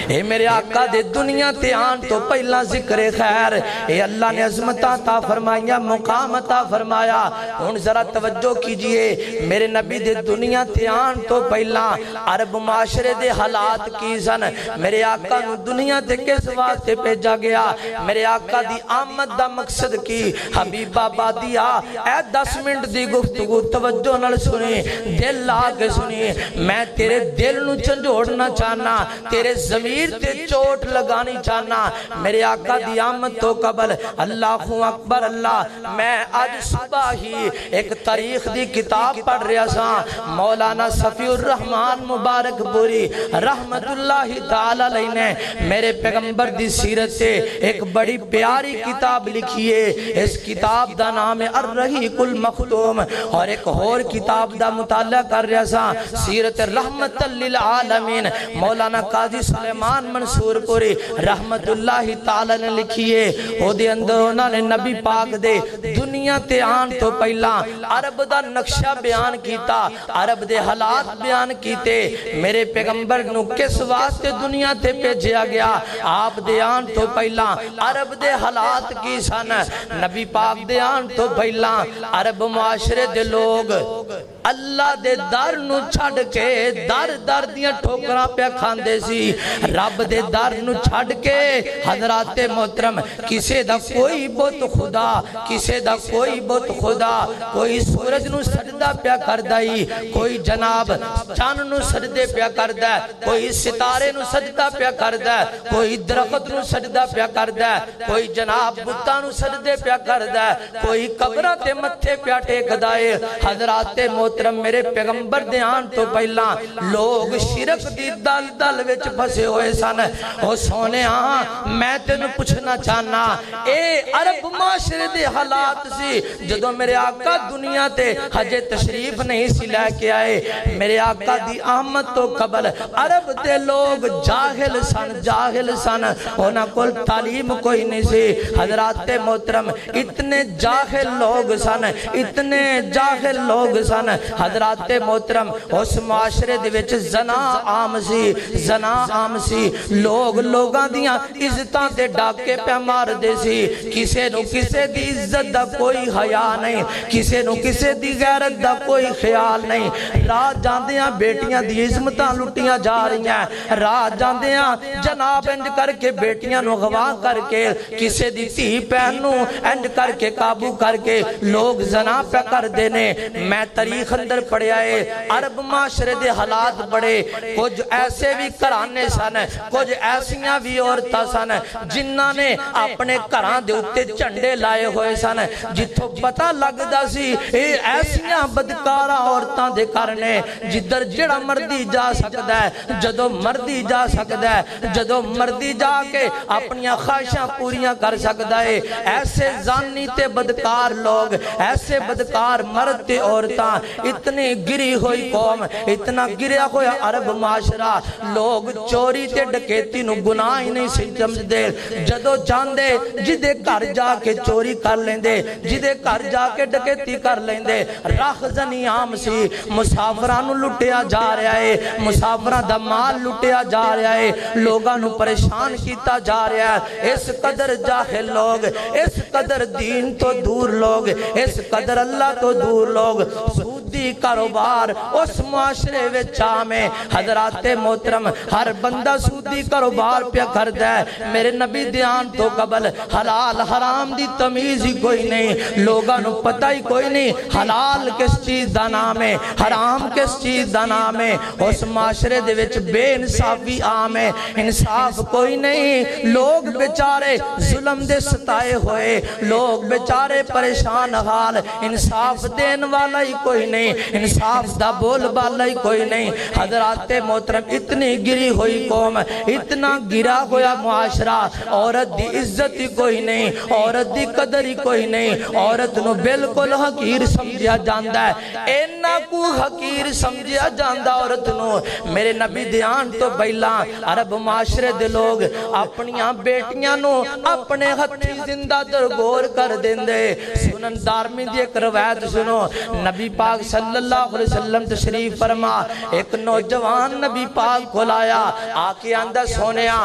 اے میرے آقا دے دنیا تے آن تو پہلا ذکر خیر اے اللہ نے عظمت عطا فرمایا مقام عطا فرمایا ان ذرا توجہ کیجئے میرے نبی دے دنیا تے آن تو پہلا عرب معاشرے دے حالات کی سن میرے آقا نو دنیا تے کس واسطے بھیجا گیا میرے آقا دی آمد دا مقصد کی حبیب آبادیا اے 10 منٹ دی گفتگو توجہ نال سنی دل لا کے سنی میں تیرے دل نو چنجوڑنا چاہنا تیرے زمین تے چوٹ لگانی چاہنا میرے آقا دی آمد تو قبل اللہ اکبر اللہ میں آج صبح ہی ایک تاریخ دی کتاب پڑھ رہا سا مولانا صفی الرحمن مبارک پوری رحمت اللہ تعالی علیہ نے میرے پیغمبر دی سیرت سے ایک بڑی پیاری کتاب لکھی ہے اس کتاب دا نام ہے الرحیق المختوم اور ایک اور کتاب دا مطالعہ کر رہا سا سیرت رحمت للعالمین مولانا قاضی سلیمان منصور پوری رحمت اللہ تعالی نے لکھیے او دے اندر انہوں نے نبی پاک دے دنیا تے آن تو پہلا عرب دا نقشہ بیان کیتا عرب دے حالات بیان کیتے میرے پیغمبر نو کس واسطے دنیا تے بھیجا گیا آپ دے آن تو پہلا عرب دے حالات کی سن نبی پاک دے آن تو پہلا عرب معاشرے دے لوگ اللہ دے در نو چھڑ کے در دیاں ٹھوکراں پہ کھاندے سی رب دے در نو چھڑ کے حضرات محترم کسے دا کوئی بت خدا کسے دا کوئی بت خدا کوئی سورج نو سجدہ پیا کردائی کوئی جناب چاند نو سجدے پیا کردہ کوئی ستارے نو سجدہ پیا کردہ کوئی درخت نو سجدہ پیا کردہ کوئی جناب بتاں نو سجدے پیا کردہ کوئی قبرہ تے متھے پیا ٹیک دائے حضرات محترم میرے پیغمبر دے آن تو پہلا لوگ شرک دی دل وچ پھسے ہوئے سن او سونے ہاں میں تینوں پوچھنا چاہنا اے عرب معاشرے دے حالات سی جدوں میرے آقا دنیا تے حج تشریف نہیں سی لے کے آئے میرے آقا دی آمد تو قبل عرب دے لوگ جاہل سن انہاں کول تعلیم کوئی نہیں سی حضرات محترم اتنے جاہل لوگ سن حضرات محترم اس معاشرے دے وچ زنا عام سی لوگ لوگاں دیاں عزتاں تے ڈاکے پہ مار دے سی کسے نو کسے دی عزت دا کوئی حیا نہیں کسے نو کسے دی غیرت دا کوئی خیال نہیں راہ جاندیاں بیٹیاں دی عظمتاں لٹیاں جا رہی ہیں راہ جاندیاں جناب انج کر کے بیٹیاں نو غوا کر کے کسے دی تھی پہن نو انج کر کے قابو کر کے لوگ زنا پہ کر دینے میں تاریخ اندر پڑھے آئے عرب معاشرے دے حالات بڑے کچھ ایسے بھی کرانے سن کچھ ایسیاں بھی عورتاں سن جنہاں نے اپنے گھراں دے اوتے جھنڈے لائے ہوئے سن جتھوں پتہ لگدا سی ایسیاں بدکاراں عورتاں دے کرنے جدھر جڑا مردی جا سکدا ہے جدوں مردی جا سکدا ہے جدوں مردی جا کے اپنی خواہشاں پوریاں کر سکدا ہے ایسے زانی تے بدکار لوگ ایسے بدکار مرد تے عورتاں اتنی گری ہوئی قوم اتنا گریا ہویا عرب معاشرہ لوگ چوری تے ڈکیتی نو گناہ ہی نہیں سمجھ دے جدو چاندے جدے گھر جا کے چوری کر لیندے جدے گھر جا کے ڈکیتی کر لیندے راہ زنی عام سی مسافرانو لٹیا جا رہا ہے مسافران دا مال لٹیا جا رہا ہے لوگانو پریشان کیتا جا رہا ہے اس قدر جاہل لوگ اس قدر دین تو دور لوگ اس قدر اللہ تو دور لوگ سودی کاروبار اس معاشرے وچ عامے حضرات محترم ہر بندہ سودی کاروبار پہ کردا ہے میرے نبی دیان تو قبل حلال حرام دی تمیز ہی کوئی نہیں لوگاں نو پتہ ہی کوئی نہیں حلال کس چیز دا نام ہے حرام کس چیز دا نام ہے اس معاشرے دے وچ بے انصافی عام ہے انصاف کوئی نہیں لوگ بیچارے ظلم دے ستائے ہوئے لوگ بیچارے پریشان حال انصاف دین والا ہی کوئی نہیں نہیں، انصاف دا بول بالا ہی کوئی نہیں۔ حضرات محترم اتنی گری ہوئی قوم، اتنا گرا ہویا معاشرہ، عورت دی عزت ہی کوئی نہیں، عورت دی قدر ہی کوئی نہیں، عورت نو بالکل حقیر سمجھیا جاندہ ہے، اینا کو حقیر سمجھیا جاندہ عورت نو۔ میرے نبی دیان تو بیلا عرب معاشرے دے لوگ اپنیاں بیٹیاں نو اپنے ہتھی زندہ درگور کر دیندے۔ سنن دارمی دی ایک روایت سنو، نبی پاک صلی اللہ علیہ وسلم تشریف فرما، ایک نوجوان نبی پاک کو لایا، آکے آندہ سونیا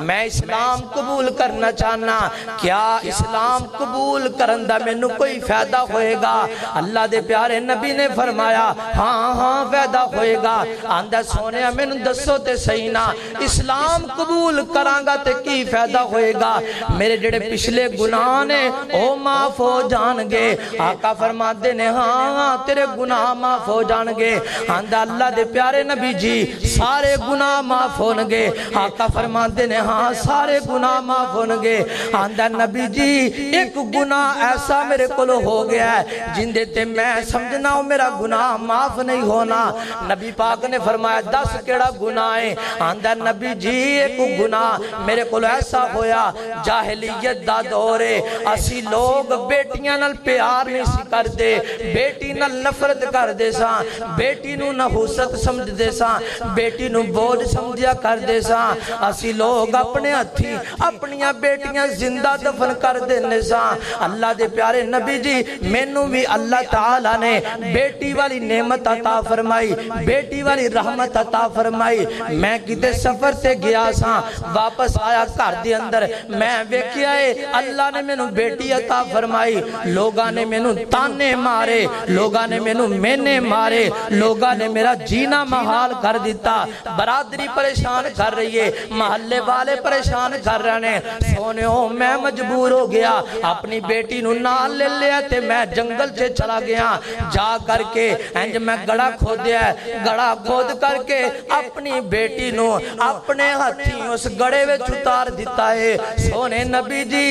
میں اسلام قبول کرنا چاہنا، کیا اسلام قبول کرندہ میں نو کوئی فائدہ ہوئے گا؟ اللہ دے پیارے نبی نے فرمایا ہاں ہاں فائدہ ہوئے گا۔ آندہ سونیا میں نو دسو تے سینا اسلام قبول کرانگا تے کی فائدہ ہوئے گا؟ میرے جڑے پچھلے گناہ نے او معاف ہو جانگے۔ آقا فرماتے نے ہاں تیرے گناہ معاف ہو جانگے۔ آندہ اللہ دے پیارے نبی جی سارے گناہ معاف ہونگے؟ آقا فرماتے نے ہاں سارے گناہ معاف ہونگے۔ آندہ نبی جی ایک گناہ ایسا میرے کلو ہو گیا ہے جن دیتے میں سمجھنا ہوں میرا گناہ معاف نہیں ہونا۔ نبی پاک نے فرمایا 10 کیڑا گناہ ہے؟ آندہ نبی جی ایک گناہ میرے کلو ایسا ہویا، جاہلیت دا دورے اسی لوگ بیٹیاں نال پیار نہیں سی کر دے، بیٹی نال نفرت کر دے ساں، بیٹی نو نحوست سمجھ دے ساں، بیٹی نو بوجھ سمجھیا کر دے ساں، اسی لوگ اپنے ہتھی اپنیاں بیٹیاں زندہ دفن کر دینے ساں۔ اللہ دے پیارے نبی جی مینوں بھی اللہ تعالیٰ نے بیٹی والی نعمت عطا فرمائی، بیٹی والی رحمت عطا فرمائی۔ میں کتے سفر سے گیا ساں، واپس آیا گھر دے اندر، میں ویکھیا ہے اللہ نے مینوں بیٹی عطا فرمائی۔ لوگاں نے مینوں تانے مارے، لوگاں نے مینوں مینے مارے، لوگاں نے میرا جینا محال کر دیتا، برادری پریشان کر رہی ہے، محلے والے پریشان کر رہے ہیں۔ سونے ہو میں مجبور ہو گیا، اپنی بیٹی نو نال لے لیا تے میں جنگل سے چلا گیا، جا کر کے انج میں گڑا کھود دیا ہے، گڑا کھود کر کے اپنی بیٹی نو اپنے ہاتھی اس گڑے وچ اتار دیتا ہے۔ سونے نبی جی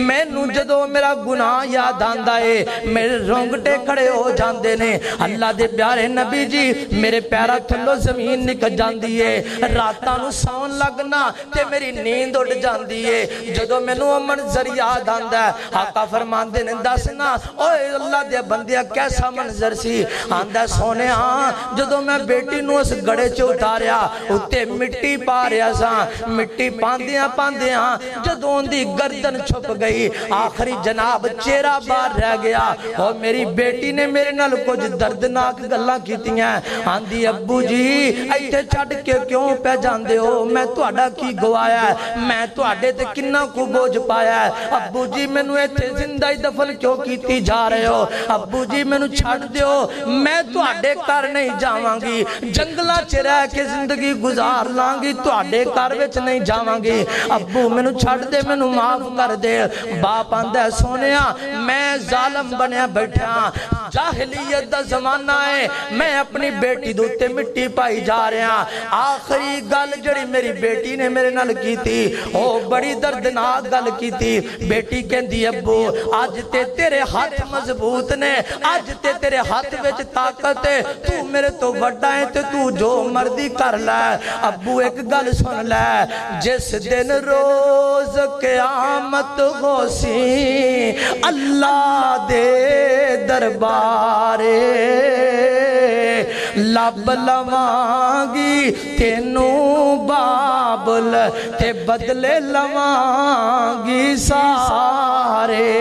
میں نو جدو میرا گناہ یاد آندہ ہے میرے رونگٹے کھڑے ہو جاندے نے۔ اللہ دے پیارے نبی جی میرے پیرا تھلو زمین نکل جاندی ہے، راتاں نو سون لگنا تے میری نیند اڑ جاندی ہے۔ جدو میں نو منظر یاد آندہ ہے آقا فرماندے نے دسنا اوے اللہ دے بندیا کیسا منظر سی؟ آندہ سونے ہاں جدو میں بیٹی نو اس گڑے چے اتاریا اتے مٹی پا رہا سا، مٹی پاندیاں پاندیاں جدو ان دی گردن چھپ گئی، آخری جناب چہرہ بار رہ گیا۔ اور میری بیٹی نے میرے نال کچھ دردناک گلاں کیتی ہیں، آندی ابو جی ایتھے چھڈ کے کیوں پہ جاندے ہو؟ میں تہاڈا کی گوایا ہے، میں تہاڈے تے کنا کو بوجھ پایا ہے؟ ابو جی مینوں ایتھے زندہ ہی دفن کیوں کیتی جا رہے ہو؟ ابو جی مینوں چھڈ دیو، میں تہاڈے گھر نہیں جاواں گی، جنگلاں وچ رہ کے زندگی گزار لاں گی، تہاڈے گھر وچ نہیں جاواں گی۔ ابو مینوں چھڈ دے، مینوں معاف کر دے۔ باپ آندا سونیا میں ظالم بنیا بیٹھا، جاہلیت دا زمانہ ہے، میں اپنی بیٹی دوتے مٹی پائی جا رہا۔ آخری گل جڑی میری بیٹی نے میرے نال کی تھی او بڑی دردناک گل کی تھی۔ بیٹی کہندی ابو آج تے تیرے ہاتھ مضبوط نے، آج تے تیرے ہاتھ وچ طاقت ہے، تو میرے تو بڑا ہے تے تو جو مردی کر لے۔ ابو ایک گل سن لے، جس دن روز قیامت ہو سی اللہ دے دربارے لب لوانگی تینوں بابل تے بدلے لوانگی سارے۔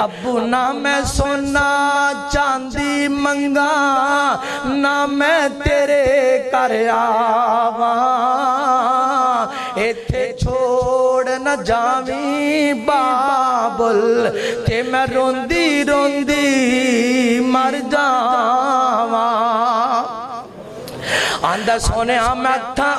ابو نہ میں سونا چاندی منگا، نہ میں تیرے کر آواں، ایتھے چھوڑ نہ جاویں بابل تے میں روندی روندی مر جاواں۔ آندہ سونے میں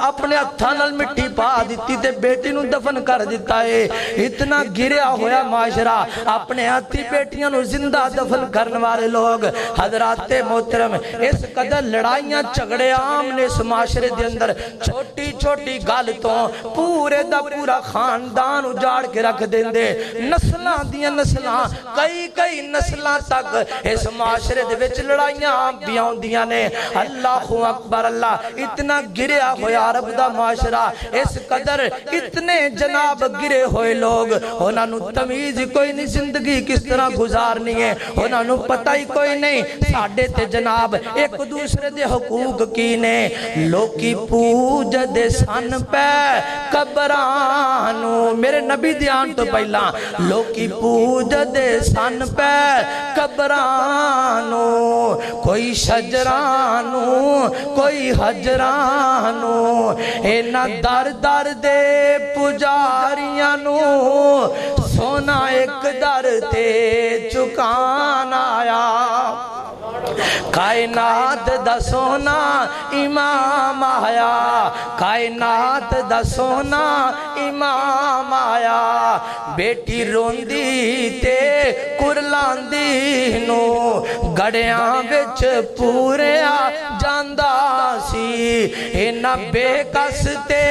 اپنے ہتھاں نال مٹی پا دیتی تے بیٹی نو دفن کر دیتا ہے۔ اتنا گریا ہویا معاشرہ، اپنے ہاتھی بیٹیاں نو زندہ دفن کرنے والے لوگ۔ حضرات محترم، اس قدر لڑائیاں جھگڑے عام نے اس معاشرے دے اندر، چھوٹی چھوٹی گل تو پورے دا پورا خاندان اجاڑ کے رکھ دیندے، نسلاں دیاں نسلاں، کئی نسلاں تک اس معاشرے دے وچ لڑائیاں عام بھی ہوندیاں نے۔ اللہ اکبر اللہ، اتنا گریا ہویا عرب دا معاشرہ، اس قدر اتنے جناب گرے ہوئے لوگ، انہاں نو تمیز کوئی نہیں زندگی کس طرح گزارنی ہے، انہاں نو پتہ ہی کوئی نہیں ساڈے تے جناب ایک دوسرے دے حقوق کی نے۔ لوکی پوج دے سن پہ قبرانو، میرے نبی دیان تو پہلا لوکی پوج دے سن پہ قبرانو، کوئی شجرانو کوئی حجرانو، اینا در در دے پجاریاں نو سونا ایک در تے چکان آیا۔ کائنات دا سونا امام آیا، کائنات دا سونا امام آیا، بیٹی روندی تے کرلاندی نو گڑیاں وچ پوریا جاندہ سی، اینا بے کس تے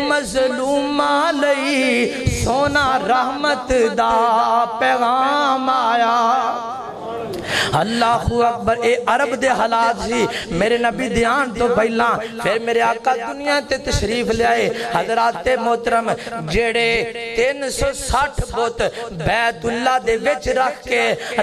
مظلومہ لئی سونا رحمت دا پیغام آیا۔ اللہ اکبر، اے عرب دے حالات سی، میرے نبی دیان تو پہلا، پھر میرے آقا دنیا تے تشریف لے آئے۔ حضرات محترم، جیڑے 360 بت بیت اللہ دے وچ رکھ کے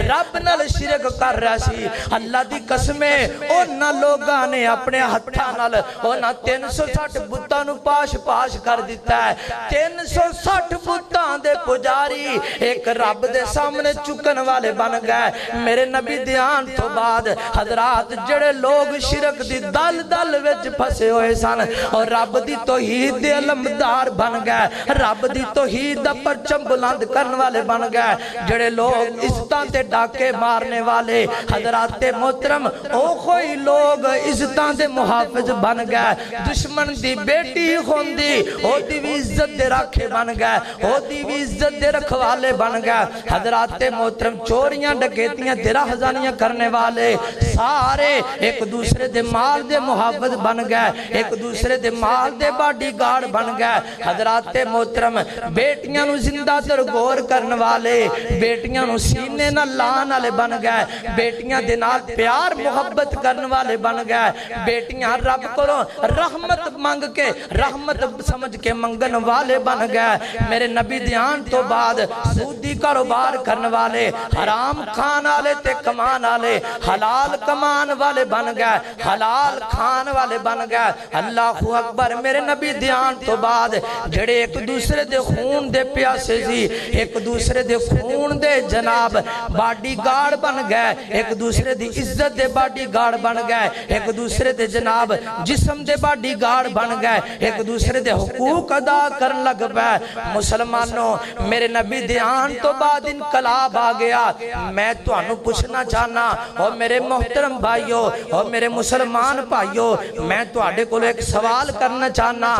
رب نال شرک کر رہا سی، اللہ دی قسمیں اونا لوگاں نے اپنے ہتھاں نال اونا 360 بتاں نو پاش کر دیتا ہے۔ 360 بتاں دے پجاری ایک رب دے سامنے چکن والے بن گئے۔ میرے نبی دیان تو بعد حضرات جڑے لوگ شرک دی دل وچ پھسے ہوئے سن اور رب دی توحید دے علمدار بن گئے، رب دی توحید دا پرچم بلند کرنے والے بن گئے، جڑے لوگ عزتاں تے ڈاکے مارنے والے حضرات محترم او کوئی لوگ عزتاں دے محافظ بن گئے، دشمن دی بیٹی ہوندی او دی بھی عزت دے رکھے بن گئے، او دی بھی عزت دے رکھوالے بن گئے۔ حضرات محترم، چوریاں ڈکیتیاں تیرا ہزانیاں کرنے والے سارے ایک دوسرے دے مال دے محافظ بن گئے، ایک دوسرے دے مال دے باڈی گارڈ بن گئے۔ حضرات محترم، بیٹیاں نو زندہ در غور کرنے والے، بیٹیاں نو سینے نہ لان والے بن گئے، بیٹیاں دے نال پیار محبت کرنے والے بن گئے، بیٹیاں رب کرو رحمت مانگ کے رحمت سمجھ کے منگن والے بن گئے۔ میرے نبی دیان تو بعد سودی کاروبار کرنے والے، حرام کھان والے تے کمان والے، حلال کمان والے بن گئے، حلال کھان والے بن گئے۔ اللہ اکبر، میرے نبی دیان تو بعد جڑے ایک دوسرے دے خون دے پیاسے سی، ایک دوسرے دے خون دے جناب باڈی گارڈ بن گئے، ایک دوسرے دی عزت دے باڈی گارڈ بن گئے، ایک دوسرے دے جناب جسم دے باڈی گارڈ بن گئے، ایک دوسرے دے حقوق ادا کرن لگ پئے۔ مسلمانوں، میرے نبی دیان تو بعد انقلاب آ گیا۔ میں تو انو پوچھنا چاہنا، اور میرے محترم بھائیو اور میرے مسلمان بھائیو، میں تو آڑے کو ایک سوال کرنا چاہنا۔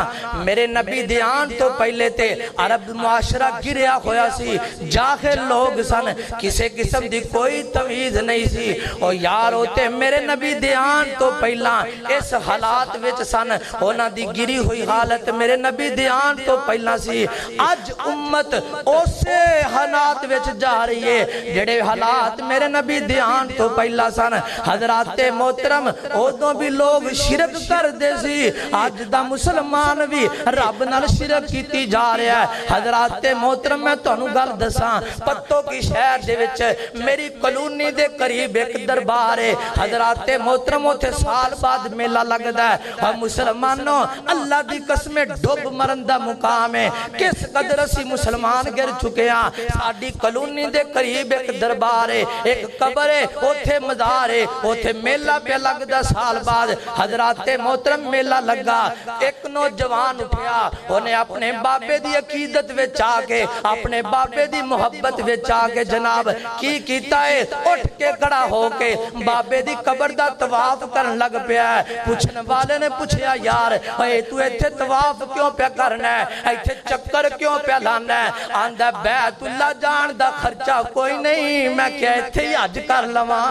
میرے نبی دیان تو پہلے تے عرب معاشرہ گریا ہویا سی، جاہل لوگ سن، کسے قسم دی کوئی تمیز نہیں سی، اور یار ہوتے میرے نبی دیان تو پہلا اس حالات وچ سن، ہونا دی گری ہوئی حالت میرے نبی دیان تو پہلا سی۔ آج امت اسے حالات وچ جا رہی ہے جڑے حالات میرے نبی دیان تو پہلا سن۔ حضرات محترم، ادوں بھی لوگ شرک کر دے سی، آج دا مسلمان بھی رب نال شرک کیتی جا رہا ہے۔ حضرات محترم، میں تو انو گل دساں، پتوں کی شہر دے وچ میری کلونی دے قریب ایک دربار ہے۔ حضرات محترم، اوتھے سال بعد میلہ لگدا ہے، اور مسلمانوں اللہ دی قسمیں ڈوب مرندہ مقام ہے۔ کس قدر اسی مسلمان گر چکے ہیں، ساڈی کلونی دے قریب ایک دربار ہے، ایک قبر قبر ہے اوتھے مزار ہے اوتھے میلہ پہ لگدا سال بعد حضرات محترم میلہ لگا ایک نوجوان اٹھیا انہیں اپنے بابے دی عقیدت وچ آ کے اپنے بابے دی محبت وچ آ کے جناب کی کیتا ہے اٹھ کے کھڑا ہو کے بابے دی قبر دا طواف کرن لگ پیا ہے پوچھنے والے نے پوچھیا یار اے تو ایتھے طواف کیوں پہ کرنا ہے ایتھے چکر کیوں پہ لانا ہے آندہ بیت اللہ جان دا خرچہ کوئی نہیں میں کیا ایتھے ہی حج کر لواں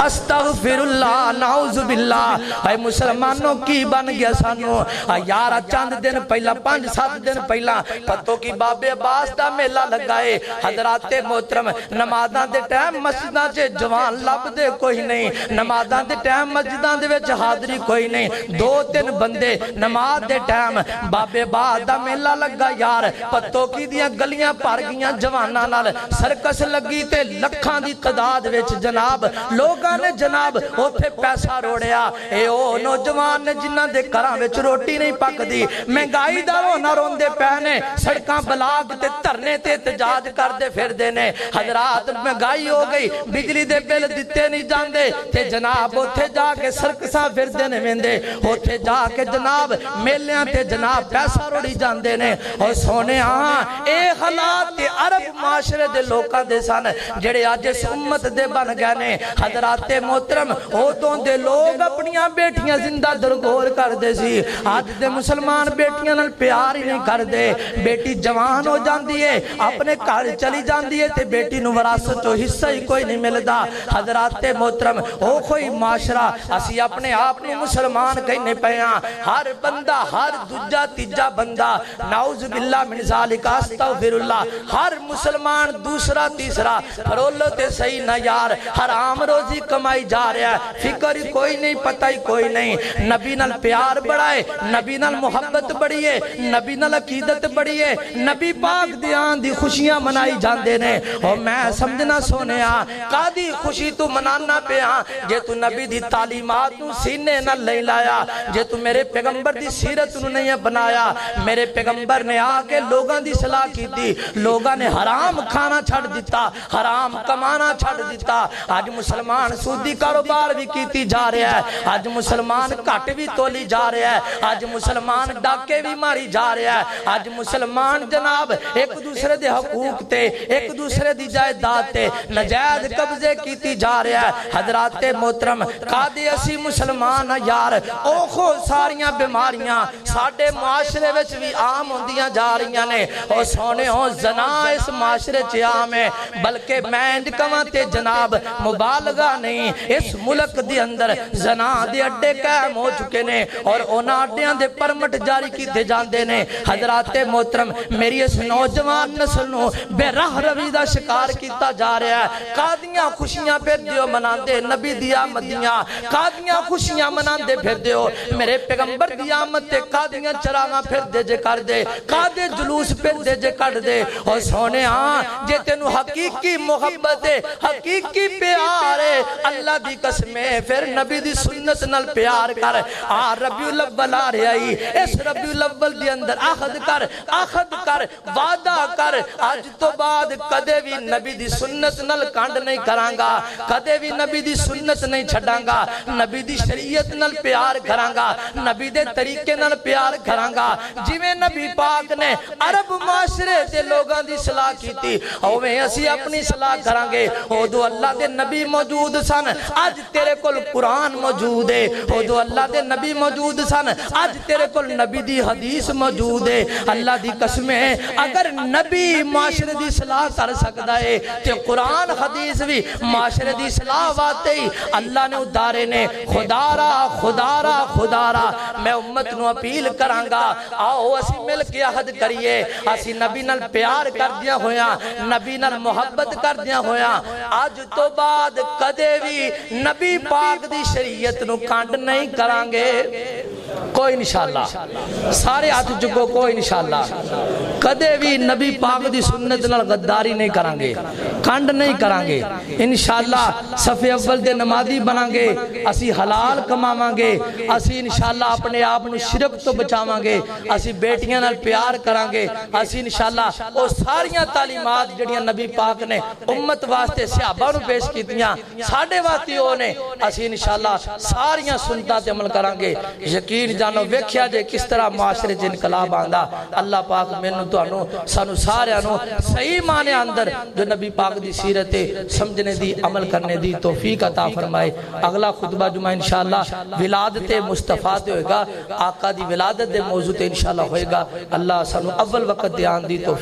استغفر اللہ نعوذ باللہ اے مسلمانوں کی بن گیا سانو یارہ چاند دن پہلا 5-7 دن پہلا پتوں کی بابے عباس دا میلہ لگائے حضرات محترم نمازاں دے ٹائم مسجداں چے جوان لب دے کوئی نہیں نمازاں دے ٹائم مسجداں دے وچ حاضری کوئی نہیں 2-3 بندے نماز دے ٹائم بابے عباس دا میلہ لگا یار پتوں کی دیاں گلیاں پار گیاں جواناں نال سرکس لگی تے لکھاں دی تعداد وچ جناب لوگاں نے جناب اوتھے پیسہ روڑیا اے او نوجوان نے جنہاں دے گھراں وچ روٹی نہیں پک دی مہنگائی دا رونا روندے پہنے سڑکاں بلاگ تے دھرنے تے احتجاج کردے پھر دینے حضرات مہنگائی ہو گئی بجلی دے بل دتے نہیں جاندے تے جناب اوتھے جا کے سرکساں پھر دینے ویندے اوتھے جا کے جناب میلیاں تے جناب پیسہ روڑی جاندے نے اور سونے اے حالات تے عرب معاشرے دے لوکاں دے سن جڑے اج اس امت دے بن گئے نے حضرات محترم اوتوں دے لوگ اپنیاں بیٹیاں زندہ درگور کر دے سی آج دے مسلمان بیٹیاں نال پیار ہی نہیں کر دے بیٹی جوان ہو جاندی ہے اپنے گھر چلی جاندی ہے تے بیٹی نو وراثت و حصہ ہی کوئی نہیں ملدا حضرات محترم او کوئی معاشرہ اسی اپنے آپ نو مسلمان کہنے پیاں ہر بندہ ہر دوجا تیجا بندہ نعوذ باللہ من ذالک استغفر اللہ ہر مسلمان دوسرا تیسرا پرولو تے صحیح نہ یار حرام روزی کمائی جا رہا ہے فکر ہی کوئی نہیں پتہ ہی کوئی نہیں نبی نال پیار بڑھائے نبی نال محبت بڑھیے نبی نال عقیدت بڑھیے نبی پاک دیان دی خوشیاں منائی جاندے نے اور میں سمجھنا سونے قادی خوشی تو منانا پہ جے تو نبی دی تعلیمات نو سینے نہ لے لایا جے تو میرے پیغمبر دی سیرت نو نہیں بنایا میرے پیغمبر نے آکے لوگاں دی صلاح کی تھی لوگاں نے حرام کھانا چھڑ دیتا حرام کمانا چھڑ دیتا آج مسلمان سودی کاروبار بھی کیتی جا رہا ہے آج مسلمان کٹ بھی تولی جا رہا ہے آج مسلمان ڈاکے بھی ماری جا رہا ہے آج مسلمان جناب ایک دوسرے دے حقوق تے ایک دوسرے دی جائیداد تے نجائز قبضے کیتی جا رہا ہے حضرات محترم قادی اسی مسلمان یار اوکھو ساریاں بیماریاں ساڑھے معاشرے وچ بھی عام ہوندیاں جا رہیاں نے اور سونے ہوں زنا اس معاشرے چے عام ہے بلکہ میں کماتے جناب مبالغہ نہیں اس ملک دی اندر زنا دے اڈے قائم ہو چکے نے اور اونا اڈیاں دے پرمٹ جاری کی دے جاندے نے حضرات محترم میری اس نوجوان نسل نو بے راہ روی دا شکار کیتا جا رہا ہے قادیاں خوشیاں پھر دیو مناندے نبی دی آمد دیاں قادیاں خوشیاں مناندے پھر دیو میرے پیغمبر دی آمد تے قادیاں چراغاں پھر دے جے کر دے قادے جلوس پھر دے جے کر دے اور سونے جے تینو حقیقی محبت ہے حقیقی پیار ہے اللہ دی قسمیں پھر نبی دی سنت نال پیار کر ربیع الاول آ رہی آئی اس ربیع الاول دی اندر عہد کر وعدہ کر آج تو بعد کدے بھی نبی دی سنت نال کانڈ نہیں کرانگا کدے بھی نبی دی سنت نہیں چھڑانگا نبی دی شریعت نال پیار کرانگا نبی دے طریقے نال پیار کرانگا جویں نبی پاک نے عرب معاشرے دے لوگاں دی صلاح کی تھی اویں اسی اپنی صلاح کرانگے او دو اللہ دے نبی موجود سن آج تیرے کل قرآن موجود ہے او دو اللہ دے نبی موجود سن آج تیرے کل نبی دی حدیث موجود ہے اللہ دی قسمیں اگر نبی معاشرے دی صلاح کر سکتا ہے تو قرآن حدیث بھی معاشرے دی صلاح واتے ہی اللہ نے ادارے نے خدا را میں امت نو اپیل کرانگا آؤ اسی مل کے عہد کریے اسی نبی نال پیار کر دیا ہویا نبی نال محبت کر دیا ہویا آج تو بعد کدے بھی نبی پاک دی شریعت نو کانڈ نہیں کرانگے کوئی انشاءاللہ سارے ہاتھ چکو کوئی انشاءاللہ کدے بھی نبی پاک دی سنت نال غداری نہیں کرانگے کھنڈ نہیں کرانگے انشاءاللہ صفحے اول دے نمازی بنانگے اسی حلال کماوانگے اسی انشاءاللہ اپنے آپ نو شرک تو بچاوانگے اسی بیٹیاں نال پیار کرانگے اسی انشاءاللہ وہ ساریاں تعلیمات جڑیاں نبی پاک نے امت واسطے صحابہ نو پیش کیتیاں ساڑھے واسطے ہونے اسی انشاءاللہ ساریاں سنتات عمل کرانگے یقین جانو ویکھیا جے کس طرح معاشرے جے انقلاب آندہ اللہ پاک میں تو انو سانو سارے انو صحیح معنی اندر جو نبی پاک دی سیرت سمجھنے دی عمل کرنے دی توفیق عطا فرمائے اگلا خطبہ جمعہ انشاءاللہ ولادت مصطفیٰ تے ہوئے گا آقا دی ولادت دے موضوع تے انشاءاللہ ہوئے گا اللہ سانو اول وقت دیان دی توفیق